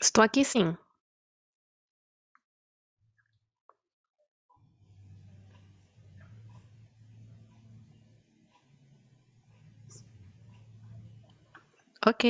Estou aqui sim. Ok.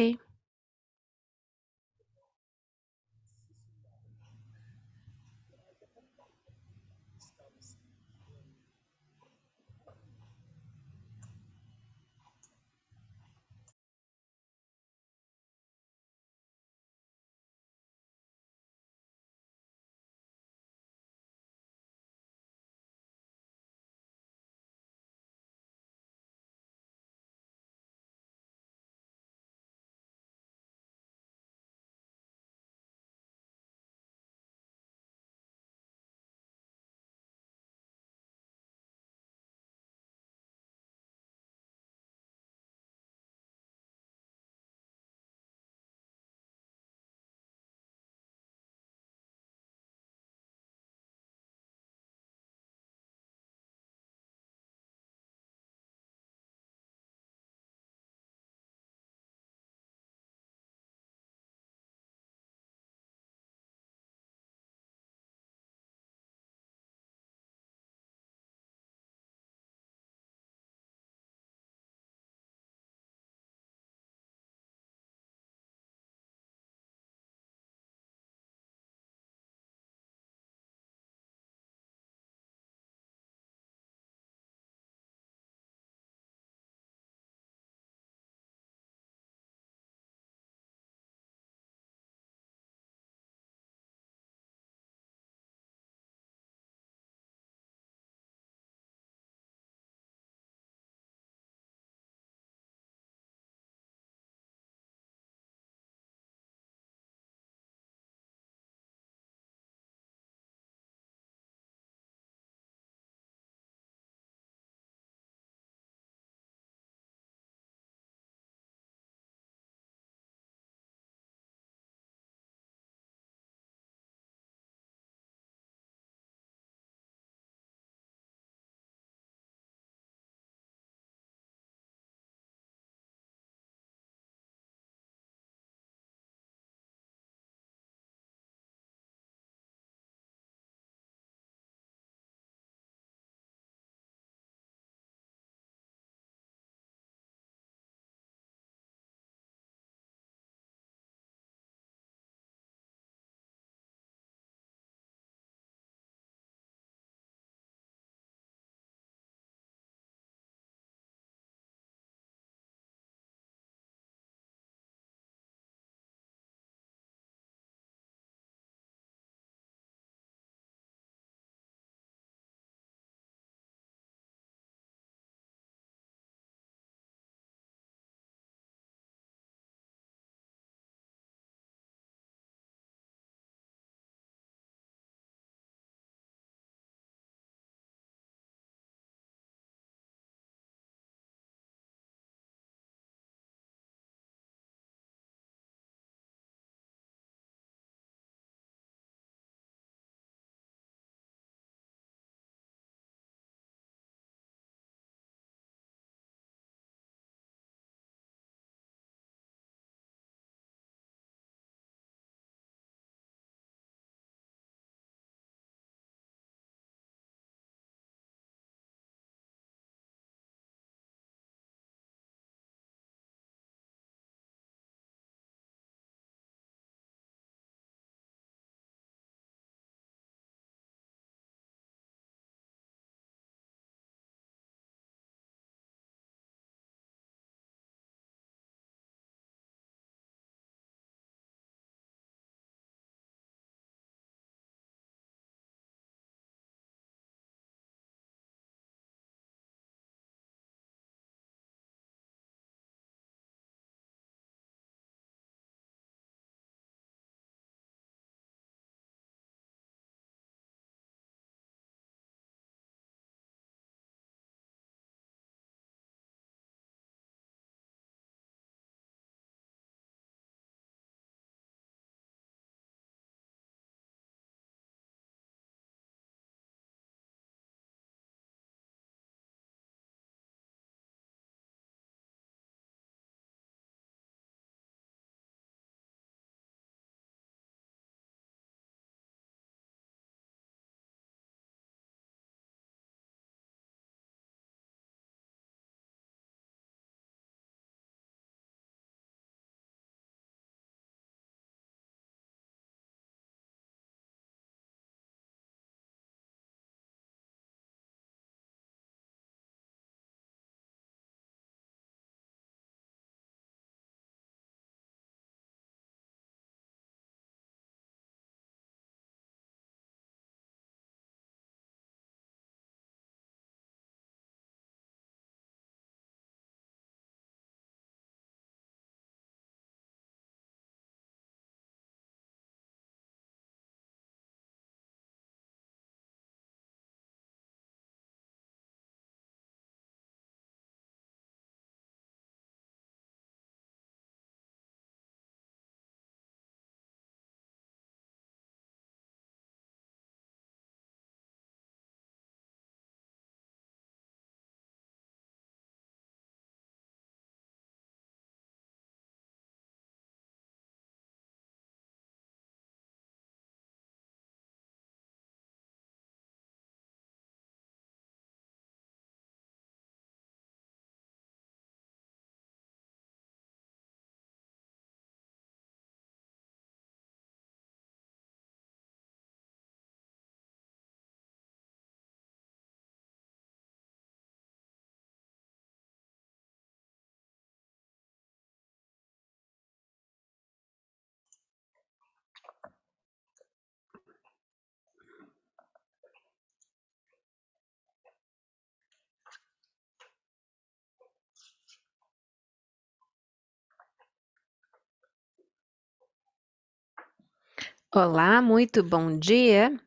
Olá, muito bom dia.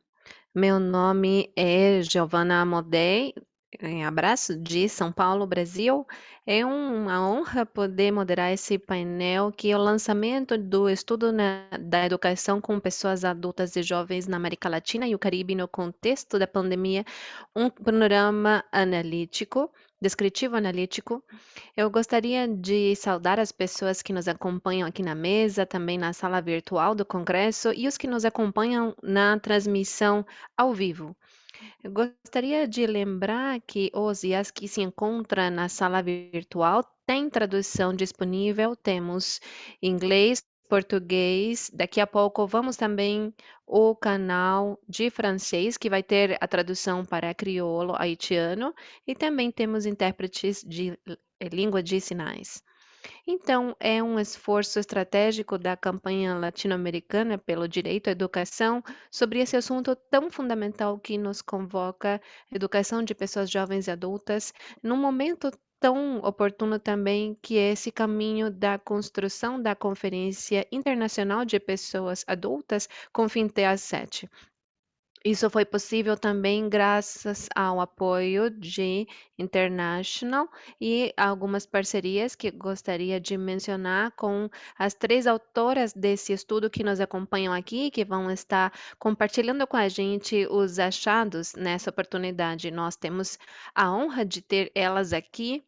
Meu nome é Giovana Amodei, abraço de São Paulo, Brasil. É uma honra poder moderar esse painel que é o lançamento do estudo da educação com pessoas adultas e jovens na América Latina e o Caribe no contexto da pandemia, um panorama analítico, descritivo analítico. Eu gostaria de saudar as pessoas que nos acompanham aqui na mesa, também na sala virtual do Congresso e os que nos acompanham na transmissão ao vivo. Eu gostaria de lembrar que os e as que se encontram na sala virtual têm tradução disponível, temos inglês, português, daqui a pouco vamos também o canal de francês, que vai ter a tradução para crioulo haitiano, e também temos intérpretes de língua de sinais. Então, é um esforço estratégico da campanha latino-americana pelo direito à educação sobre esse assunto tão fundamental que nos convoca, educação de pessoas jovens e adultas, num momento tão oportuno também que é esse caminho da construção da Conferência Internacional de Pessoas Adultas com Fintech 7. Isso foi possível também graças ao apoio de International e algumas parcerias que gostaria de mencionar com as três autoras desse estudo que nos acompanham aqui, que vão estar compartilhando com a gente os achados nessa oportunidade. Nós temos a honra de ter elas aqui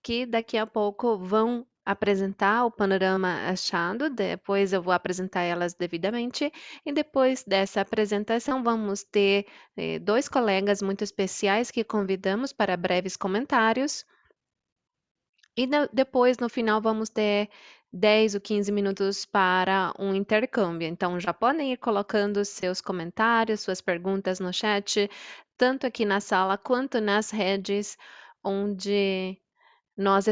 que daqui a pouco vão apresentar o panorama achado, depois eu vou apresentar elas devidamente, e depois dessa apresentação vamos ter dois colegas muito especiais que convidamos para breves comentários, e depois no final vamos ter 10 ou 15 minutos para um intercâmbio. Então já podem ir colocando seus comentários, suas perguntas no chat, tanto aqui na sala quanto nas redes onde nós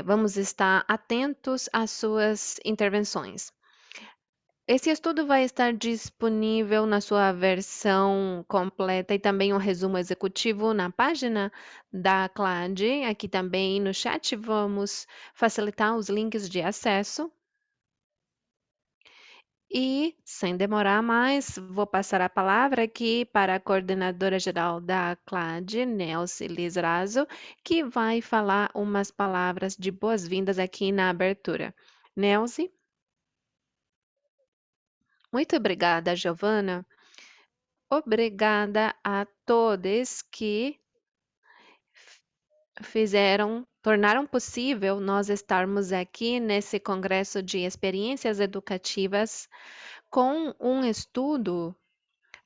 vamos estar atentos às suas intervenções. Esse estudo vai estar disponível na sua versão completa e também um resumo executivo na página da CLAD. Aqui também no chat vamos facilitar os links de acesso. E, sem demorar mais, vou passar a palavra aqui para a coordenadora geral da CLAD, Nelce Lizarazo, que vai falar umas palavras de boas-vindas aqui na abertura. Nelce, muito obrigada, Giovana. Obrigada a todos que tornaram possível nós estarmos aqui nesse congresso de experiências educativas com um estudo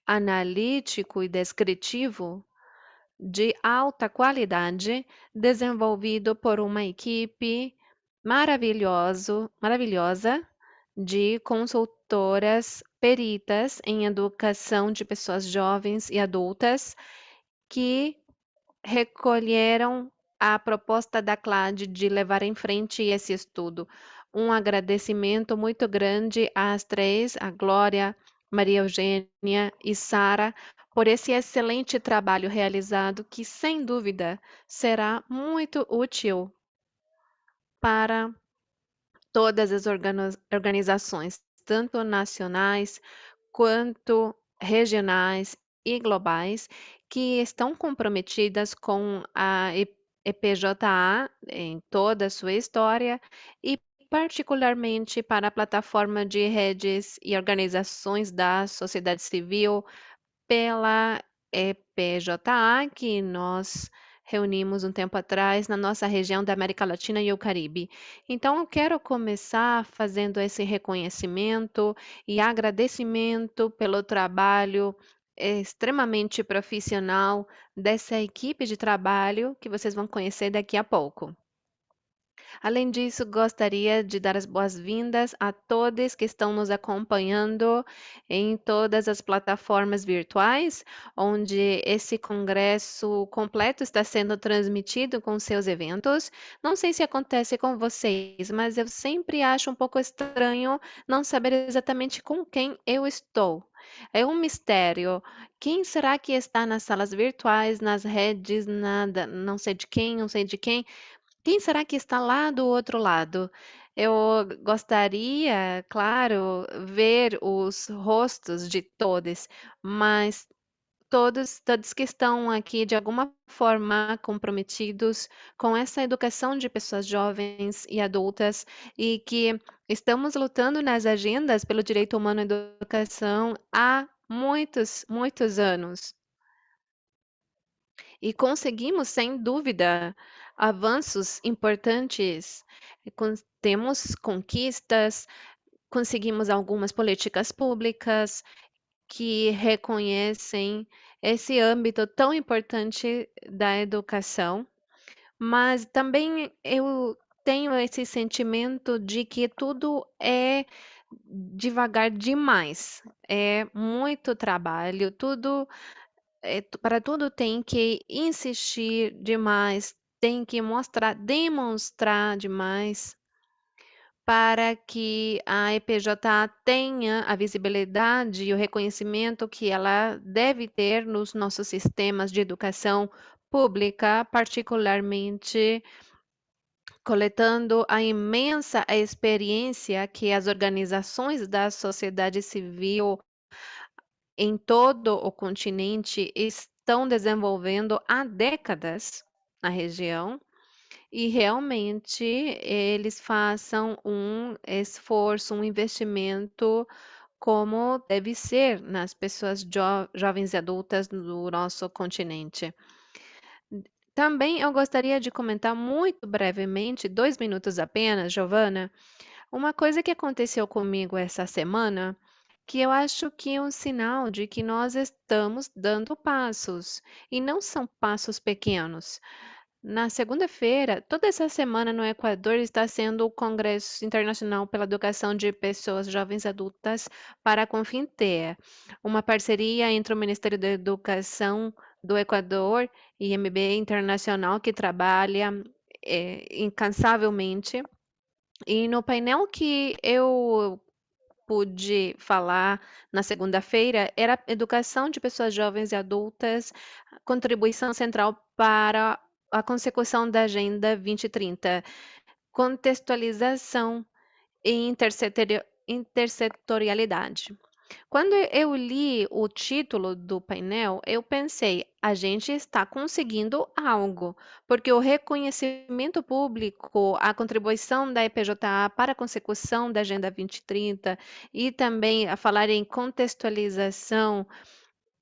analítico e descritivo de alta qualidade, desenvolvido por uma equipe maravilhosa de consultoras peritas em educação de pessoas jovens e adultas que recolheram a proposta da CLAD de levar em frente esse estudo. Um agradecimento muito grande às três, a Glória, Maria Eugênia e Sara, por esse excelente trabalho realizado, que sem dúvida será muito útil para todas as organizações, tanto nacionais quanto regionais e globais, que estão comprometidas com a EPJA em toda a sua história e particularmente para a plataforma de redes e organizações da sociedade civil pela EPJA, que nós reunimos um tempo atrás na nossa região da América Latina e o Caribe. Então, eu quero começar fazendo esse reconhecimento e agradecimento pelo trabalho extremamente profissional dessa equipe de trabalho que vocês vão conhecer daqui a pouco. Além disso, gostaria de dar as boas-vindas a todos que estão nos acompanhando em todas as plataformas virtuais, onde esse congresso completo está sendo transmitido com seus eventos. Não sei se acontece com vocês, mas eu sempre acho um pouco estranho não saber exatamente com quem eu estou. É um mistério. Quem será que está nas salas virtuais, nas redes, nada, não sei de quem, não sei de quem. Quem será que está lá do outro lado? Eu gostaria, claro, ver os rostos de todos, mas todos que estão aqui de alguma forma comprometidos com essa educação de pessoas jovens e adultas e que estamos lutando nas agendas pelo direito humano à educação há muitos, muitos anos. E conseguimos, sem dúvida, avanços importantes. Temos conquistas, conseguimos algumas políticas públicas que reconhecem esse âmbito tão importante da educação, mas também eu tenho esse sentimento de que tudo é devagar demais. É muito trabalho, para tudo tem que insistir demais, tem que mostrar, demonstrar demais para que a EPJ tenha a visibilidade e o reconhecimento que ela deve ter nos nossos sistemas de educação pública, particularmente coletando a imensa experiência que as organizações da sociedade civil em todo o continente estão desenvolvendo há décadas na região e realmente eles façam um esforço, um investimento como deve ser nas pessoas jovens e adultas do nosso continente. Também eu gostaria de comentar muito brevemente, 2 minutos apenas, Giovana, uma coisa que aconteceu comigo essa semana, que eu acho que é um sinal de que nós estamos dando passos, e não são passos pequenos. Na segunda-feira, toda essa semana no Equador está sendo o Congresso Internacional pela Educação de Pessoas Jovens Adultas para a Confintea, uma parceria entre o Ministério da Educação do Equador e MBA Internacional que trabalha incansavelmente. E no painel que eu pude falar na segunda-feira era educação de pessoas jovens e adultas, contribuição central para a consecução da Agenda 2030, contextualização e intersetorialidade. Quando eu li o título do painel, eu pensei, a gente está conseguindo algo, porque o reconhecimento público, a contribuição da EPJA para a consecução da Agenda 2030 e também a falar em contextualização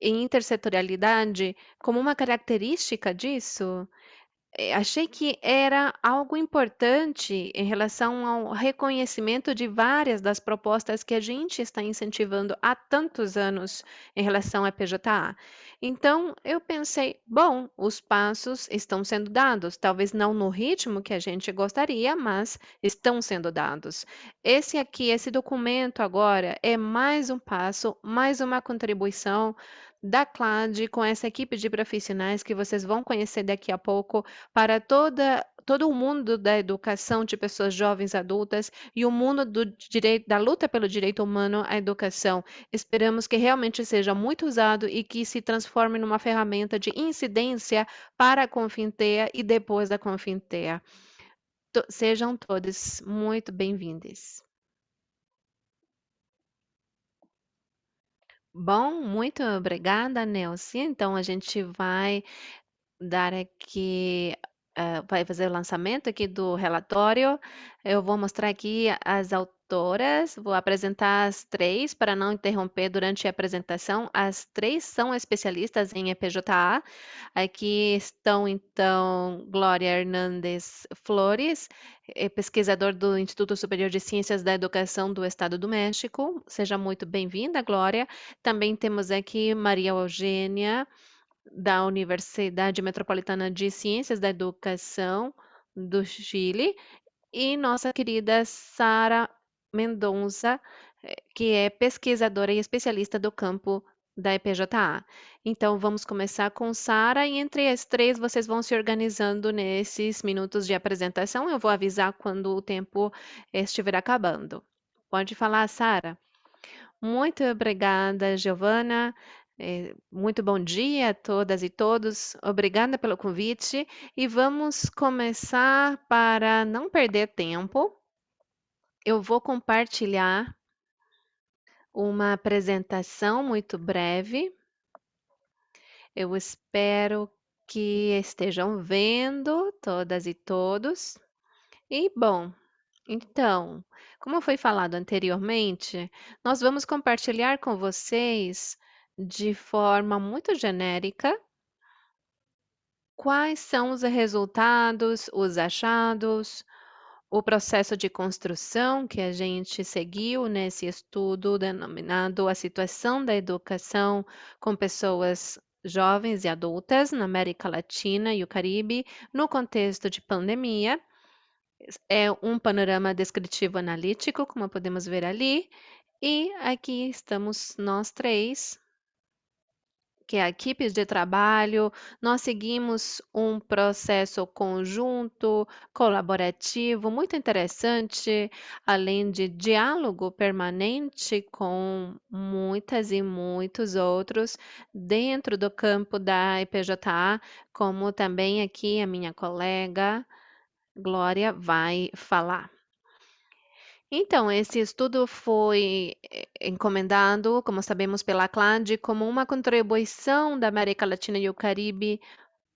e intersetorialidade como uma característica disso, achei que era algo importante em relação ao reconhecimento de várias das propostas que a gente está incentivando há tantos anos em relação à PJA. Então, eu pensei, bom, os passos estão sendo dados, talvez não no ritmo que a gente gostaria, mas estão sendo dados. Esse aqui, esse documento agora é mais um passo, mais uma contribuição da CLAD com essa equipe de profissionais que vocês vão conhecer daqui a pouco para todo o mundo da educação de pessoas jovens adultas e o mundo do direito, da luta pelo direito humano à educação. Esperamos que realmente seja muito usado e que se transforme numa ferramenta de incidência para a Confintea e depois da Confintea. Sejam todos muito bem-vindos. Bom, muito obrigada, Nelson. Então, a gente vai dar aqui, vai fazer o lançamento aqui do relatório. Eu vou mostrar aqui as autoras, vou apresentar as três para não interromper durante a apresentação. As três são especialistas em EPJA. Aqui estão, então, Glória Hernandes Flores, pesquisador do Instituto Superior de Ciências da Educação do Estado do México. Seja muito bem-vinda, Glória. Também temos aqui Maria Eugênia da Universidade Metropolitana de Ciências da Educação do Chile, e nossa querida Sara Mendonça, que é pesquisadora e especialista do campo da EPJA. Então, vamos começar com Sara, e entre as três vocês vão se organizando nesses minutos de apresentação. Eu vou avisar quando o tempo estiver acabando. Pode falar, Sara. Muito obrigada, Giovana. Muito bom dia a todas e todos. Obrigada pelo convite e vamos começar para não perder tempo. Eu vou compartilhar uma apresentação muito breve. Eu espero que estejam vendo todas e todos. E bom, então, como foi falado anteriormente, nós vamos compartilhar com vocês de forma muito genérica quais são os resultados, os achados, o processo de construção que a gente seguiu nesse estudo denominado A Situação da Educação com Pessoas Jovens e Adultas na América Latina e o Caribe no contexto de pandemia. É um panorama descritivo analítico, como podemos ver ali, e aqui estamos nós três, que é a equipe de trabalho. Nós seguimos um processo conjunto, colaborativo, muito interessante, além de diálogo permanente com muitas e muitos outros dentro do campo da IPJA, como também aqui a minha colega Glória vai falar. Então, esse estudo foi encomendado, como sabemos, pela CLAD, como uma contribuição da América Latina e o Caribe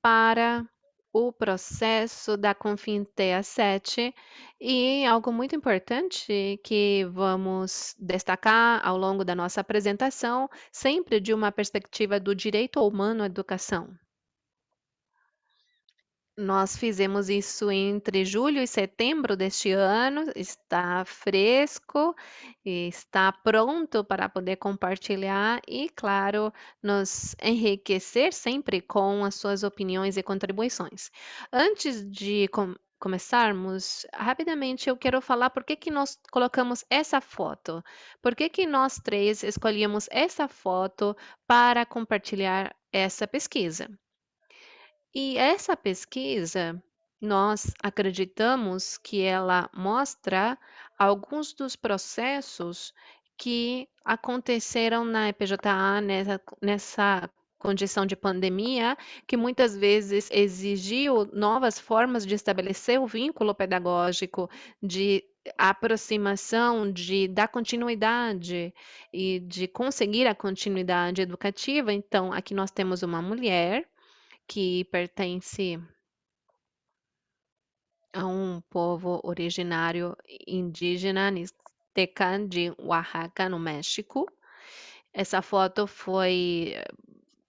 para o processo da Confintea 7 e algo muito importante que vamos destacar ao longo da nossa apresentação, sempre de uma perspectiva do direito humano à educação. Nós fizemos isso entre julho e setembro deste ano, está fresco e está pronto para poder compartilhar e, claro, nos enriquecer sempre com as suas opiniões e contribuições. Antes de começarmos, rapidamente eu quero falar por que que nós colocamos essa foto. Por que que nós três escolhemos essa foto para compartilhar essa pesquisa? E essa pesquisa, nós acreditamos que ela mostra alguns dos processos que aconteceram na EPJA nessa condição de pandemia, que muitas vezes exigiu novas formas de estabelecer o vínculo pedagógico, de aproximação, de dar continuidade e de conseguir a continuidade educativa. Então, aqui nós temos uma mulher que pertence a um povo originário indígena Mixteca de Oaxaca, no México. Essa foto foi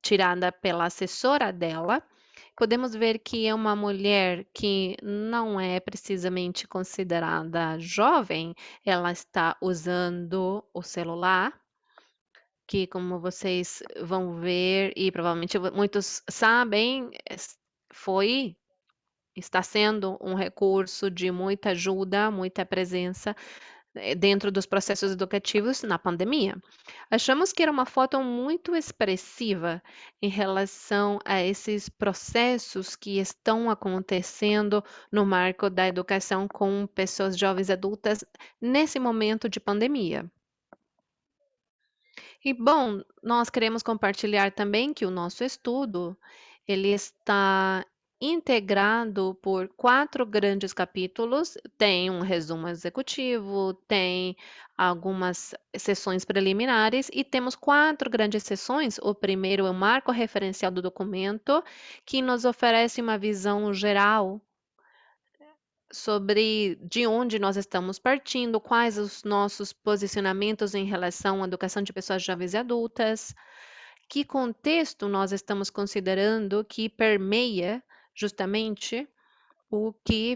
tirada pela assessora dela. Podemos ver que é uma mulher que não é precisamente considerada jovem, ela está usando o celular, que, como vocês vão ver, e provavelmente muitos sabem, foi está sendo um recurso de muita ajuda, muita presença dentro dos processos educativos na pandemia. Achamos que era uma foto muito expressiva em relação a esses processos que estão acontecendo no marco da educação com pessoas jovens adultas nesse momento de pandemia. E bom, nós queremos compartilhar também que o nosso estudo, ele está integrado por 4 grandes capítulos, tem um resumo executivo, tem algumas sessões preliminares e temos 4 grandes sessões. O primeiro é o marco referencial do documento, que nos oferece uma visão geral sobre de onde nós estamos partindo, quais os nossos posicionamentos em relação à educação de pessoas jovens e adultas, que contexto nós estamos considerando que permeia justamente o que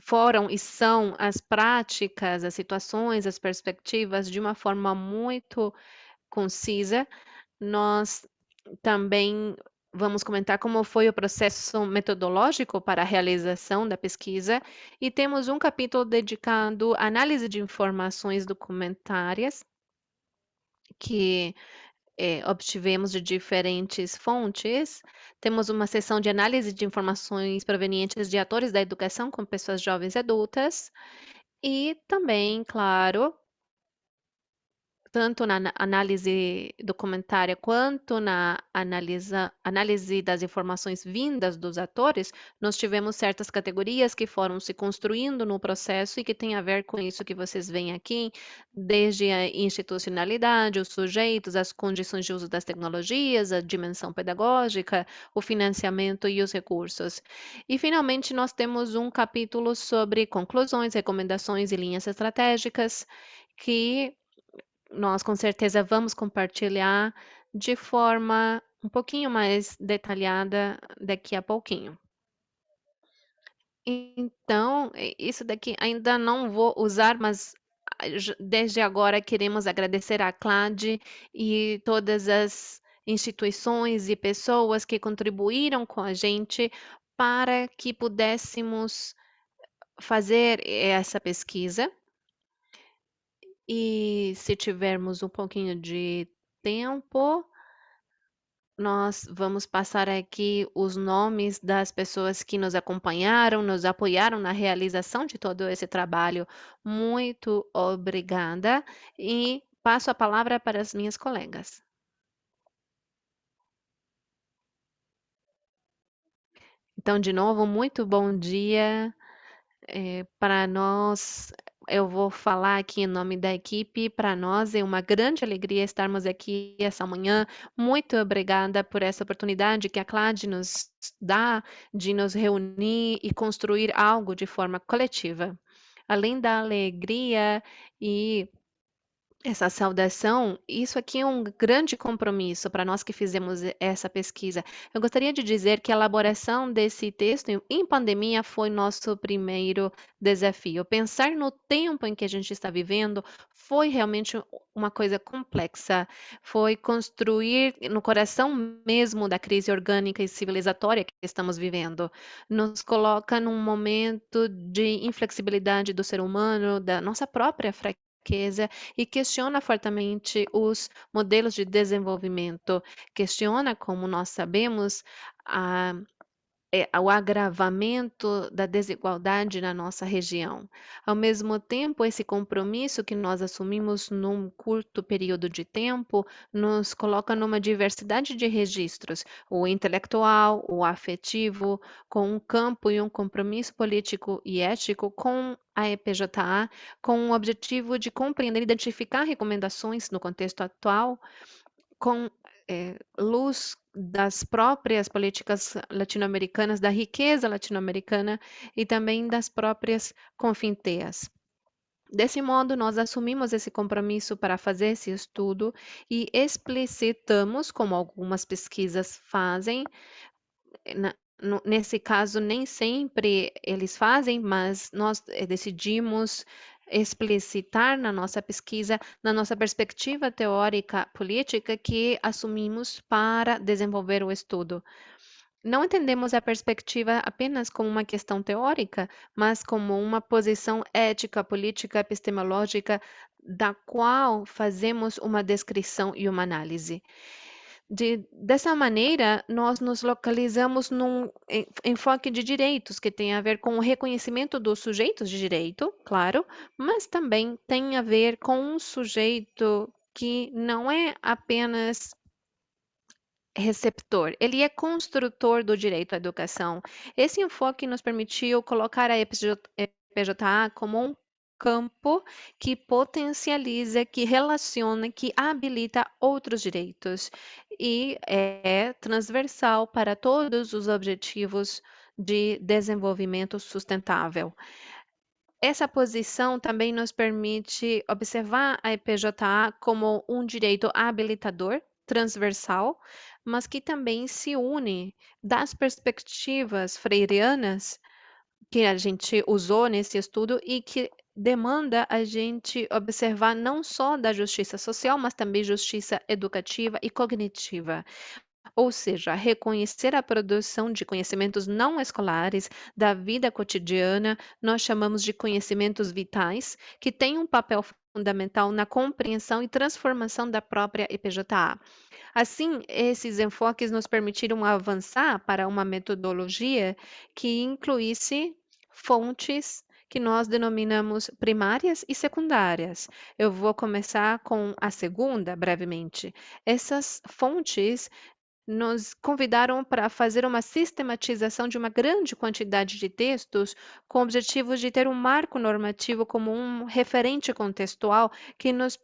foram e são as práticas, as situações, as perspectivas de uma forma muito concisa. Nós também vamos comentar como foi o processo metodológico para a realização da pesquisa e temos um capítulo dedicado à análise de informações documentárias que obtivemos de diferentes fontes. Temos uma seção de análise de informações provenientes de atores da educação com pessoas jovens e adultas e também, claro, tanto na análise documentária quanto na análise das informações vindas dos atores, nós tivemos certas categorias que foram se construindo no processo e que tem a ver com isso que vocês veem aqui, desde a institucionalidade, os sujeitos, as condições de uso das tecnologias, a dimensão pedagógica, o financiamento e os recursos. E, finalmente, nós temos um capítulo sobre conclusões, recomendações e linhas estratégicas, que nós com certeza vamos compartilhar de forma um pouquinho mais detalhada daqui a pouquinho. Então, isso daqui ainda não vou usar, mas desde agora queremos agradecer à CLAD e todas as instituições e pessoas que contribuíram com a gente para que pudéssemos fazer essa pesquisa. E se tivermos um pouquinho de tempo, nós vamos passar aqui os nomes das pessoas que nos acompanharam, nos apoiaram na realização de todo esse trabalho. Muito obrigada e passo a palavra para as minhas colegas. Então, de novo, muito bom dia. Para nós, eu vou falar aqui em nome da equipe. Para nós é uma grande alegria estarmos aqui essa manhã. Muito obrigada por essa oportunidade que a CLAD nos dá de nos reunir e construir algo de forma coletiva. Além da alegria e essa saudação, isso aqui é um grande compromisso para nós que fizemos essa pesquisa. Eu gostaria de dizer que a elaboração desse texto em pandemia foi nosso primeiro desafio. Pensar no tempo em que a gente está vivendo foi realmente uma coisa complexa. Foi construir no coração mesmo da crise orgânica e civilizatória que estamos vivendo. Nos coloca num momento de inflexibilidade do ser humano, da nossa própria fraqueza e questiona fortemente os modelos de desenvolvimento, questiona, como nós sabemos, a o agravamento da desigualdade na nossa região. Ao mesmo tempo, esse compromisso que nós assumimos num curto período de tempo nos coloca numa diversidade de registros, o intelectual, o afetivo, com um campo e um compromisso político e ético com a EPJA, com o objetivo de compreender e identificar recomendações no contexto atual com luz das próprias políticas latino-americanas, da riqueza latino-americana e também das próprias confinteas. Desse modo, nós assumimos esse compromisso para fazer esse estudo e explicitamos, como algumas pesquisas fazem, nesse caso, nem sempre eles fazem, mas nós decidimos explicitar na nossa pesquisa, na nossa perspectiva teórica política que assumimos para desenvolver o estudo. Não entendemos a perspectiva apenas como uma questão teórica, mas como uma posição ética, política, epistemológica, da qual fazemos uma descrição e uma análise. Dessa maneira, nós nos localizamos num enfoque de direitos, que tem a ver com o reconhecimento dos sujeitos de direito, claro, mas também tem a ver com um sujeito que não é apenas receptor, ele é construtor do direito à educação. Esse enfoque nos permitiu colocar a EPJA como um campo que potencializa, que relaciona, que habilita outros direitos e é transversal para todos os objetivos de desenvolvimento sustentável. Essa posição também nos permite observar a EPJA como um direito habilitador transversal, mas que também se une das perspectivas freirianas que a gente usou nesse estudo e que demanda a gente observar não só da justiça social, mas também justiça educativa e cognitiva. Ou seja, reconhecer a produção de conhecimentos não escolares da vida cotidiana, nós chamamos de conhecimentos vitais, que têm um papel fundamental na compreensão e transformação da própria EPJA. Assim, esses enfoques nos permitiram avançar para uma metodologia que incluísse fontes que nós denominamos primárias e secundárias. Eu vou começar com a segunda, brevemente. Essas fontes nos convidaram para fazer uma sistematização de uma grande quantidade de textos, com o objetivo de ter um marco normativo como um referente contextual que nos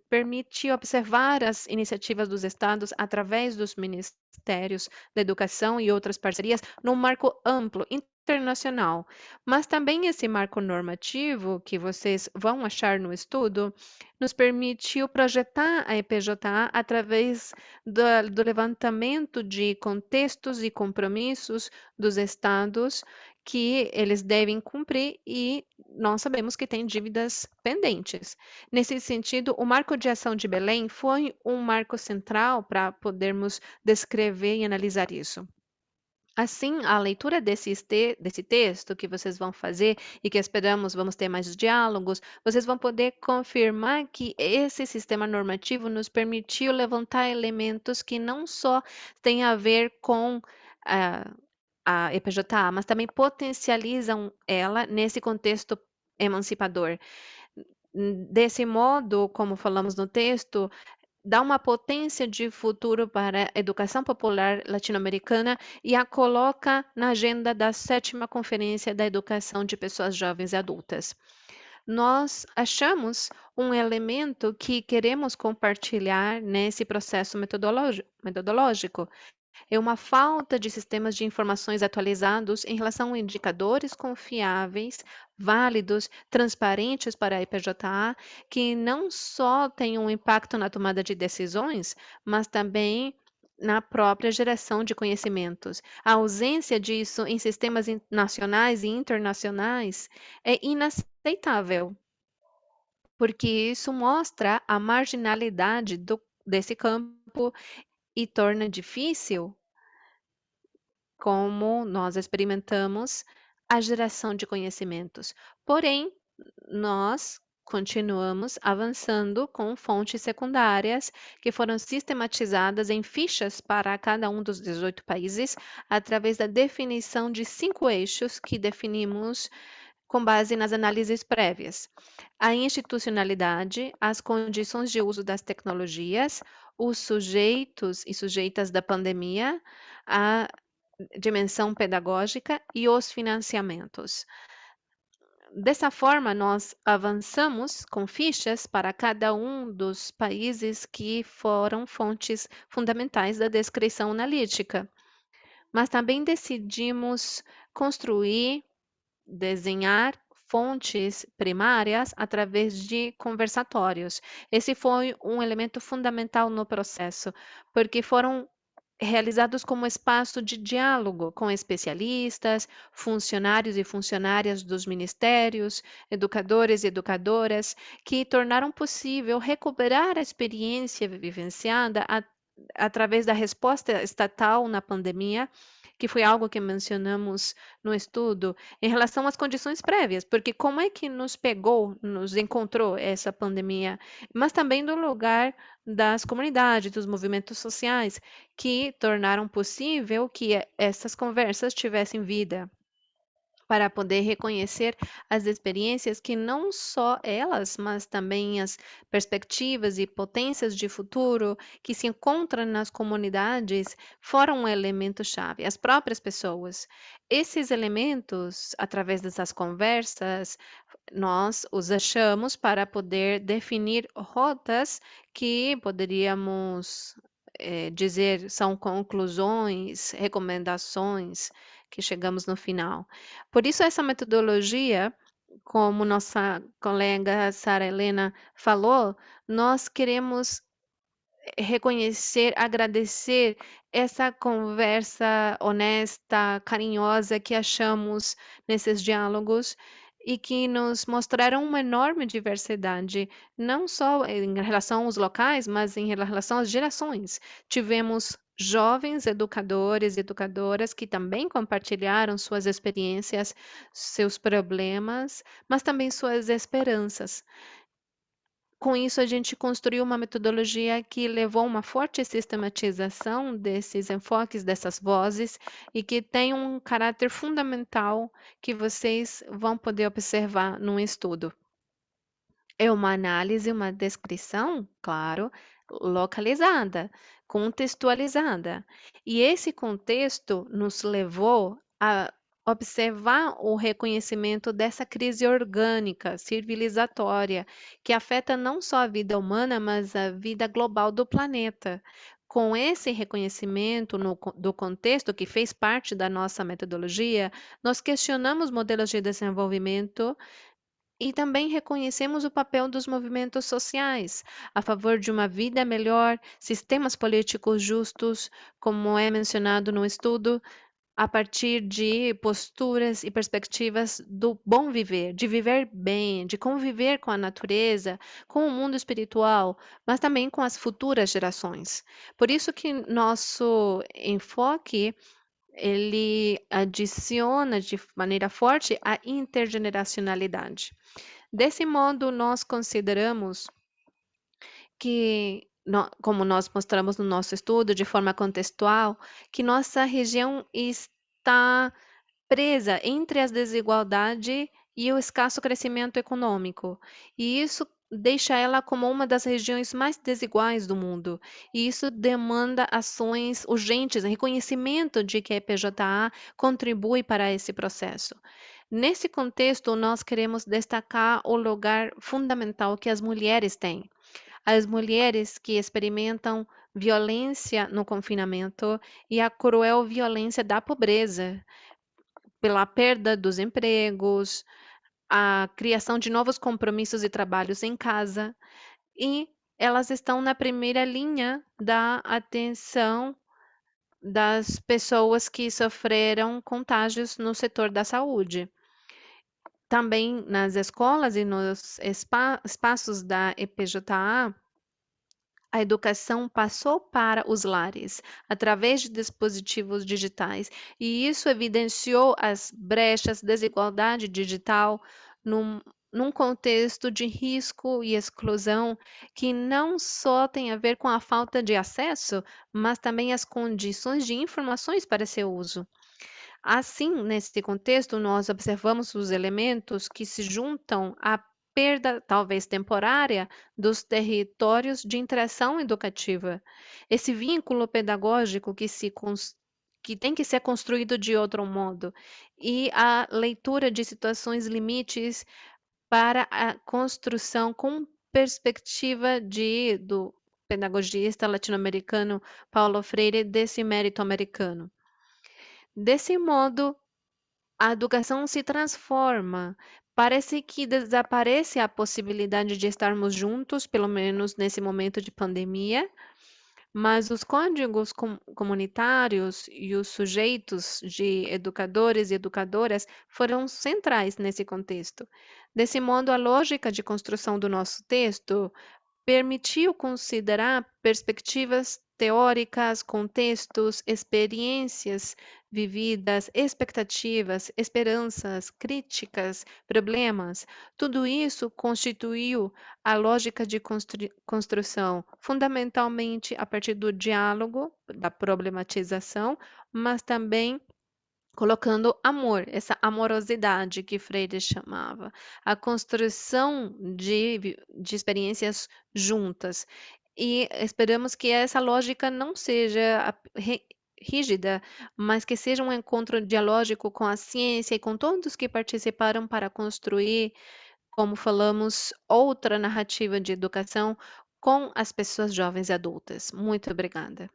permite observar as iniciativas dos estados através dos ministérios da educação e outras parcerias num marco amplo, internacional. Mas também esse marco normativo, que vocês vão achar no estudo, nos permitiu projetar a EPJA através do levantamento de contextos e compromissos dos estados que eles devem cumprir e nós sabemos que tem dívidas pendentes. Nesse sentido, o Marco de Ação de Belém foi um marco central para podermos descrever e analisar isso. Assim, a leitura desse texto que vocês vão fazer e que esperamos vamos ter mais diálogos, vocês vão poder confirmar que esse sistema normativo nos permitiu levantar elementos que não só têm a ver com ah, a EPJA, mas também potencializam ela nesse contexto emancipador. Desse modo, como falamos no texto, dá uma potência de futuro para a educação popular latino-americana e a coloca na agenda da sétima Conferência da Educação de Pessoas Jovens e Adultas. Nós achamos um elemento que queremos compartilhar nesse processo metodológico, é uma falta de sistemas de informações atualizados em relação a indicadores confiáveis, válidos, transparentes para a IPJA, que não só têm um impacto na tomada de decisões, mas também na própria geração de conhecimentos. A ausência disso em sistemas nacionais e internacionais é inaceitável, porque isso mostra a marginalidade desse campo e torna difícil como nós experimentamos a geração de conhecimentos. Porém, nós continuamos avançando com fontes secundárias que foram sistematizadas em fichas para cada um dos 18 países, através da definição de 5 eixos que definimos com base nas análises prévias: a institucionalidade, as condições de uso das tecnologias, os sujeitos e sujeitas da pandemia, a dimensão pedagógica e os financiamentos. Dessa forma, nós avançamos com fichas para cada um dos países que foram fontes fundamentais da descrição analítica. Mas também decidimos construir, desenhar fontes primárias através de conversatórios. Esse foi um elemento fundamental no processo, porque foram realizados como espaço de diálogo com especialistas, funcionários e funcionárias dos ministérios, educadores e educadoras, que tornaram possível recuperar a experiência vivenciada através da resposta estatal na pandemia, que foi algo que mencionamos no estudo, em relação às condições prévias, porque como é que nos pegou, nos encontrou essa pandemia, mas também do lugar das comunidades, dos movimentos sociais, que tornaram possível que essas conversas tivessem vida, para poder reconhecer as experiências que não só elas, mas também as perspectivas e potências de futuro que se encontram nas comunidades foram um elemento-chave, as próprias pessoas. Esses elementos, através dessas conversas, nós os achamos para poder definir rotas que poderíamos dizer são conclusões, recomendações que chegamos no final. Por isso, essa metodologia, como nossa colega Sara Helena falou, nós queremos reconhecer, agradecer essa conversa honesta, carinhosa que achamos nesses diálogos e que nos mostraram uma enorme diversidade, não só em relação aos locais, mas em relação às gerações. Tivemos jovens educadores e educadoras que também compartilharam suas experiências, seus problemas, mas também suas esperanças. Com isso, a gente construiu uma metodologia que levou uma forte sistematização desses enfoques, dessas vozes, e que tem um caráter fundamental que vocês vão poder observar no estudo. É uma análise, uma descrição, claro, localizada, contextualizada. E esse contexto nos levou a observar o reconhecimento dessa crise orgânica, civilizatória, que afeta não só a vida humana, mas a vida global do planeta. Com esse reconhecimento do contexto, que fez parte da nossa metodologia, nós questionamos modelos de desenvolvimento e também reconhecemos o papel dos movimentos sociais a favor de uma vida melhor, sistemas políticos justos, como é mencionado no estudo, a partir de posturas e perspectivas do bom viver, de viver bem, de conviver com a natureza, com o mundo espiritual, mas também com as futuras gerações. Por isso que nosso enfoque ele adiciona de maneira forte a intergeneracionalidade. Desse modo, nós consideramos que, como nós mostramos no nosso estudo, de forma contextual, que nossa região está presa entre as desigualdades e o escasso crescimento econômico. E isso deixa ela como uma das regiões mais desiguais do mundo. E isso demanda ações urgentes, reconhecimento de que a EPJA contribui para esse processo. Nesse contexto, nós queremos destacar o lugar fundamental que as mulheres têm. As mulheres que experimentam violência no confinamento e a cruel violência da pobreza, pela perda dos empregos, a criação de novos compromissos e trabalhos em casa, e elas estão na primeira linha da atenção das pessoas que sofreram contágios no setor da saúde. Também nas escolas e nos espaços da EPJA, a educação passou para os lares, através de dispositivos digitais, e isso evidenciou as brechas, desigualdade digital, num contexto de risco e exclusão que não só tem a ver com a falta de acesso, mas também as condições de informações para seu uso. Assim, nesse contexto, nós observamos os elementos que se juntam à perda, talvez temporária, dos territórios de interação educativa. Esse vínculo pedagógico que tem que ser construído de outro modo, e a leitura de situações limites para a construção com perspectiva do pedagogista latino-americano Paulo Freire desse mérito americano. Desse modo, a educação se transforma. Parece que desaparece a possibilidade de estarmos juntos, pelo menos nesse momento de pandemia, mas os códigos comunitários e os sujeitos de educadores e educadoras foram centrais nesse contexto. Desse modo, a lógica de construção do nosso texto permitiu considerar perspectivas teóricas, contextos, experiências vividas, expectativas, esperanças, críticas, problemas. Tudo isso constituiu a lógica de construção, fundamentalmente a partir do diálogo, da problematização, mas também colocando amor, essa amorosidade que Freire chamava, a construção de experiências juntas. E esperamos que essa lógica não seja rígida, mas que seja um encontro dialógico com a ciência e com todos que participaram para construir, como falamos, outra narrativa de educação com as pessoas jovens e adultas. Muito obrigada.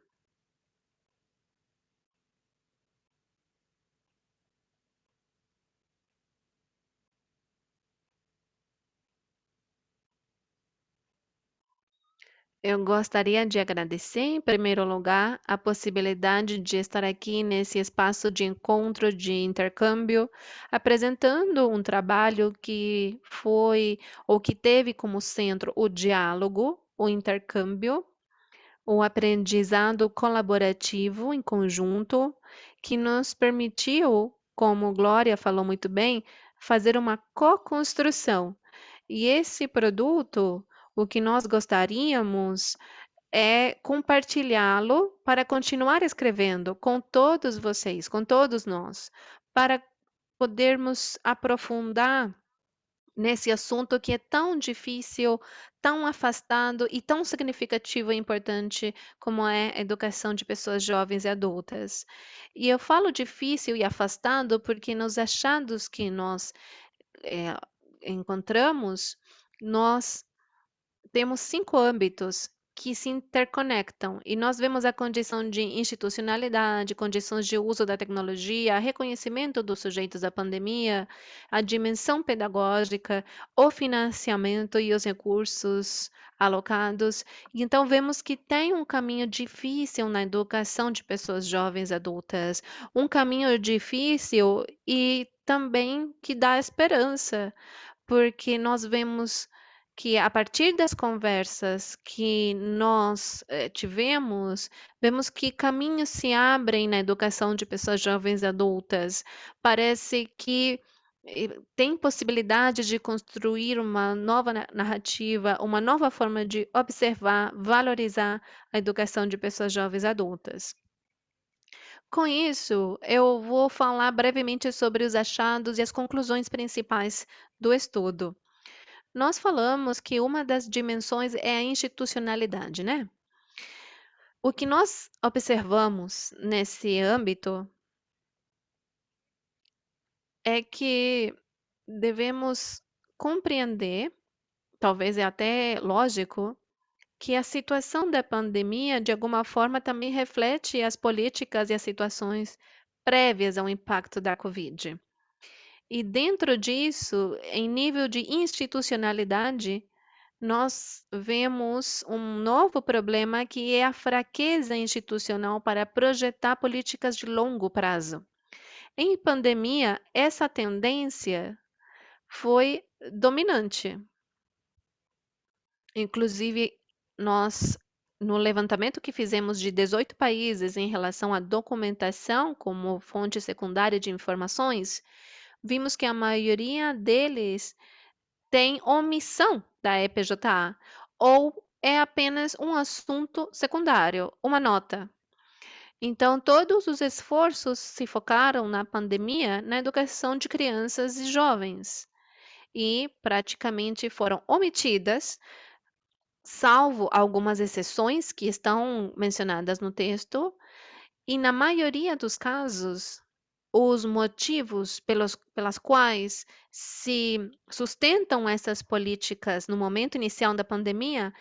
Eu gostaria de agradecer, em primeiro lugar, a possibilidade de estar aqui nesse espaço de encontro, de intercâmbio, apresentando um trabalho que foi ou que teve como centro o diálogo, o intercâmbio, o aprendizado colaborativo em conjunto, que nos permitiu, como Glória falou muito bem, fazer uma co-construção. E esse produto, O que nós gostaríamos é compartilhá-lo para continuar escrevendo com todos vocês, com todos nós, para podermos aprofundar nesse assunto que é tão difícil, tão afastado e tão significativo e importante como é a educação de pessoas jovens e adultas. E eu falo difícil e afastado porque nos achados que nós eh, encontramos, nós temos 5 âmbitos que se interconectam e nós vemos a condição de institucionalidade, condições de uso da tecnologia, reconhecimento dos sujeitos à pandemia, a dimensão pedagógica, o financiamento e os recursos alocados. E então vemos que tem um caminho difícil na educação de pessoas jovens adultas, um caminho difícil e também que dá esperança, porque nós vemos que a partir das conversas que nós tivemos, vemos que caminhos se abrem na educação de pessoas jovens e adultas. Parece que tem possibilidade de construir uma nova narrativa, uma nova forma de observar, valorizar a educação de pessoas jovens e adultas. Com isso, eu vou falar brevemente sobre os achados e as conclusões principais do estudo. Nós falamos que uma das dimensões é a institucionalidade, né? O que nós observamos nesse âmbito é que devemos compreender, talvez é até lógico, que a situação da pandemia, de alguma forma, também reflete as políticas e as situações prévias ao impacto da Covid. E dentro disso, em nível de institucionalidade, nós vemos um novo problema que é a fraqueza institucional para projetar políticas de longo prazo. Em pandemia, essa tendência foi dominante. Inclusive, nós, no levantamento que fizemos de 18 países em relação à documentação como fonte secundária de informações, vimos que a maioria deles tem omissão da EPJA ou é apenas um assunto secundário, uma nota. Então, todos os esforços se focaram na pandemia na educação de crianças e jovens e praticamente foram omitidas, salvo algumas exceções que estão mencionadas no texto, e na maioria dos casos, os motivos pelas quais se sustentam essas políticas no momento inicial da pandemia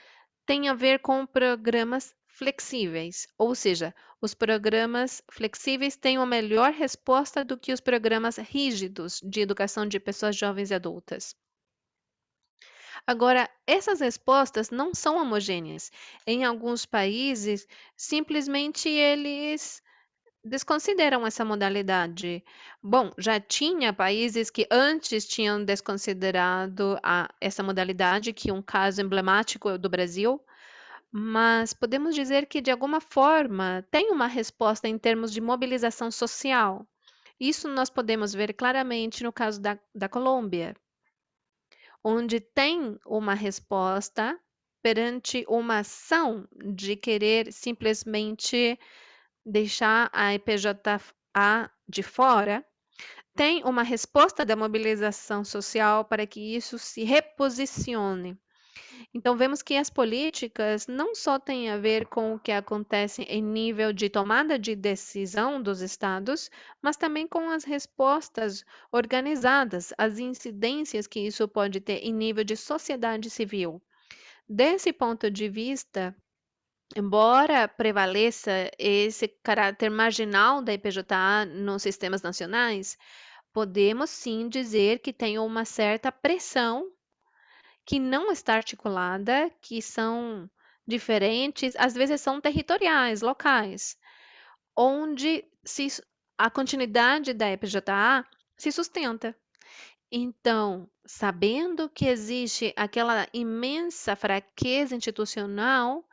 têm a ver com programas flexíveis, ou seja, os programas flexíveis têm uma melhor resposta do que os programas rígidos de educação de pessoas jovens e adultas. Agora, essas respostas não são homogêneas. Em alguns países, simplesmente eles desconsideram essa modalidade. Bom, já tinha países que antes tinham desconsiderado essa modalidade, que um caso emblemático é o do Brasil, mas podemos dizer que, de alguma forma, tem uma resposta em termos de mobilização social. Isso nós podemos ver claramente no caso da Colômbia, onde tem uma resposta perante uma ação de querer simplesmente deixar a IPJA de fora, tem uma resposta da mobilização social para que isso se reposicione. Então, vemos que as políticas não só têm a ver com o que acontece em nível de tomada de decisão dos estados, mas também com as respostas organizadas, as incidências que isso pode ter em nível de sociedade civil. Desse ponto de vista, embora prevaleça esse caráter marginal da IPJA nos sistemas nacionais, podemos sim dizer que tem uma certa pressão que não está articulada, que são diferentes, às vezes são territoriais, locais, onde a continuidade da EPJA se sustenta. Então, sabendo que existe aquela imensa fraqueza institucional,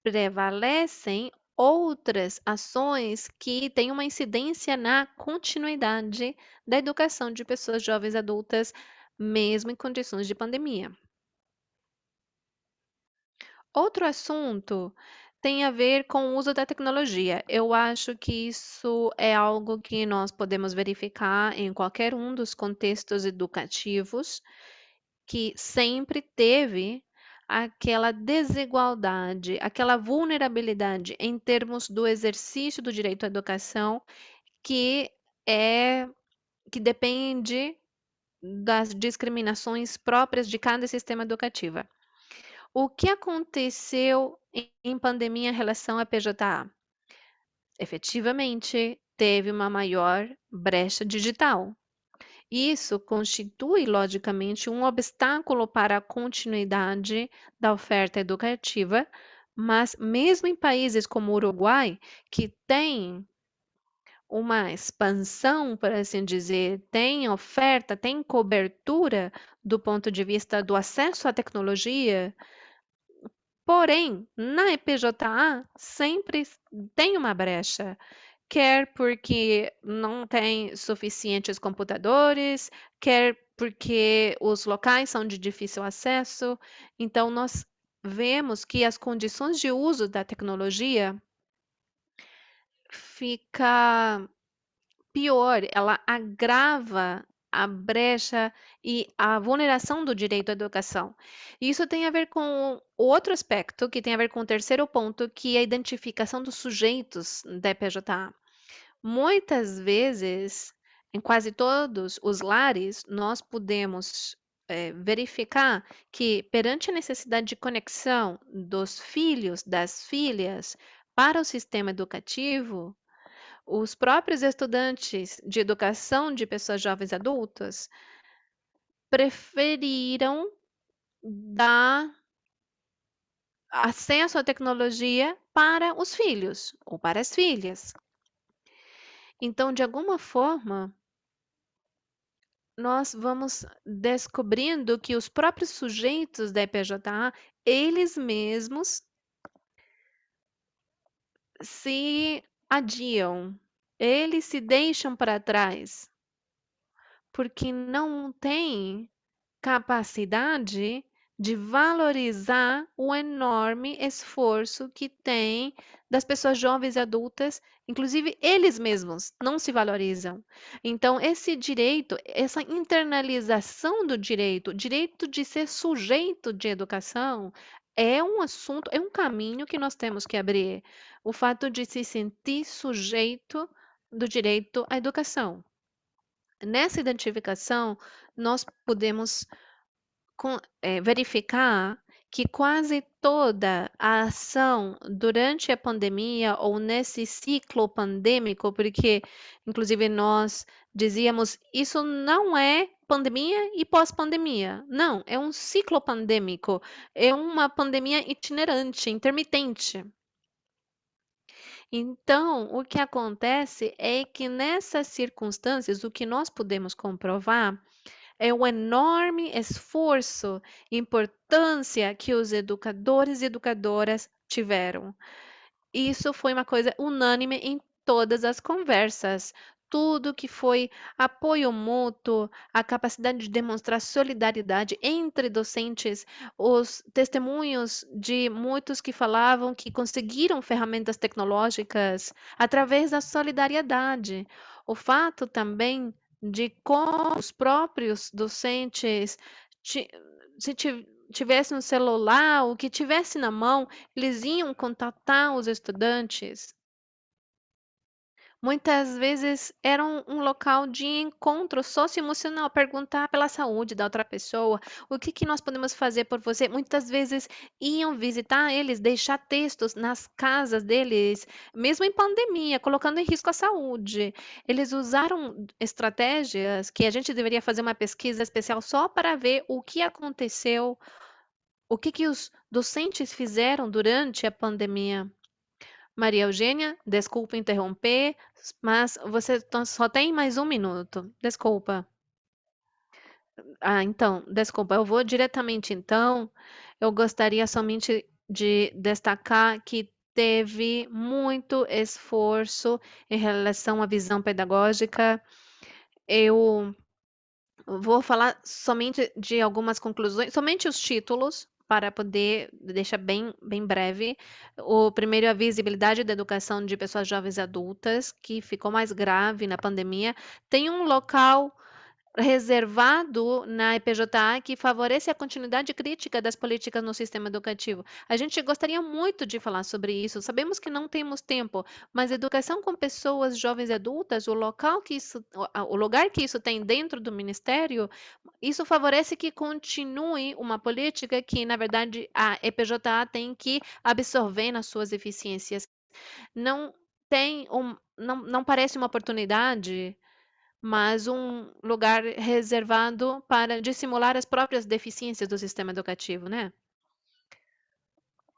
prevalecem outras ações que têm uma incidência na continuidade da educação de pessoas jovens adultas, mesmo em condições de pandemia. Outro assunto tem a ver com o uso da tecnologia. Eu acho que isso é algo que nós podemos verificar em qualquer um dos contextos educativos, que sempre teve aquela desigualdade, aquela vulnerabilidade em termos do exercício do direito à educação, que é que depende das discriminações próprias de cada sistema educativo. O que aconteceu em pandemia em relação à PJA? Efetivamente, teve uma maior brecha digital. Isso constitui, logicamente, um obstáculo para a continuidade da oferta educativa, mas mesmo em países como o Uruguai, que tem uma expansão, por assim dizer, tem oferta, tem cobertura do ponto de vista do acesso à tecnologia. Porém, na EPJA sempre tem uma brecha, quer porque não tem suficientes computadores, quer porque os locais são de difícil acesso. Então, nós vemos que as condições de uso da tecnologia fica pior, ela agrava a brecha e a vulneração do direito à educação. Isso tem a ver com o outro aspecto, que tem a ver com o terceiro ponto, que é a identificação dos sujeitos da EPJA. Muitas vezes, em quase todos os lares, nós podemos verificar que, perante a necessidade de conexão dos filhos, das filhas, para o sistema educativo, os próprios estudantes de educação de pessoas jovens adultas preferiram dar acesso à tecnologia para os filhos ou para as filhas. Então, de alguma forma, nós vamos descobrindo que os próprios sujeitos da EPJA, eles mesmos se adiam, eles se deixam para trás, porque não têm capacidade de valorizar o enorme esforço que tem das pessoas jovens e adultas, inclusive eles mesmos não se valorizam. Então, esse direito, essa internalização do direito, direito de ser sujeito de educação, é um assunto, é um caminho que nós temos que abrir. O fato de se sentir sujeito do direito à educação. Nessa identificação, nós podemos verificar que quase toda a ação durante a pandemia ou nesse ciclo pandêmico, porque inclusive nós dizíamos isso não é pandemia e pós-pandemia. Não, é um ciclo pandêmico, é uma pandemia itinerante, intermitente. Então, o que acontece é que nessas circunstâncias, o que nós podemos comprovar é o enorme esforço e importância que os educadores e educadoras tiveram. Isso foi uma coisa unânime em todas as conversas. Tudo que foi apoio mútuo, a capacidade de demonstrar solidariedade entre docentes, os testemunhos de muitos que falavam que conseguiram ferramentas tecnológicas através da solidariedade. O fato também de como os próprios docentes ti- se tivesse no celular, o que tivesse na mão, eles iam contatar os estudantes. Muitas vezes era um local de encontro socioemocional, perguntar pela saúde da outra pessoa, o que que nós podemos fazer por você. Muitas vezes iam visitar eles, deixar textos nas casas deles, mesmo em pandemia, colocando em risco a saúde. Eles usaram estratégias que a gente deveria fazer uma pesquisa especial só para ver o que aconteceu, o que que os docentes fizeram durante a pandemia. Maria Eugênia, desculpa interromper, mas você só tem mais um minuto. Desculpa. Ah, então, desculpa, eu vou diretamente então. Eu gostaria somente de destacar que teve muito esforço em relação à visão pedagógica. Eu vou falar somente de algumas conclusões, somente os títulos, para poder deixar bem breve. O primeiro é a visibilidade da educação de pessoas jovens e adultas, que ficou mais grave na pandemia. Tem um local reservado na EPJA que favorece a continuidade crítica das políticas no sistema educativo. A gente gostaria muito de falar sobre isso. Sabemos que não temos tempo, mas educação com pessoas jovens e adultas, o lugar que isso tem dentro do ministério, isso favorece que continue uma política que, na verdade, a EPJA tem que absorver nas suas eficiências. Não não parece uma oportunidade, mas um lugar reservado para dissimular as próprias deficiências do sistema educativo, né?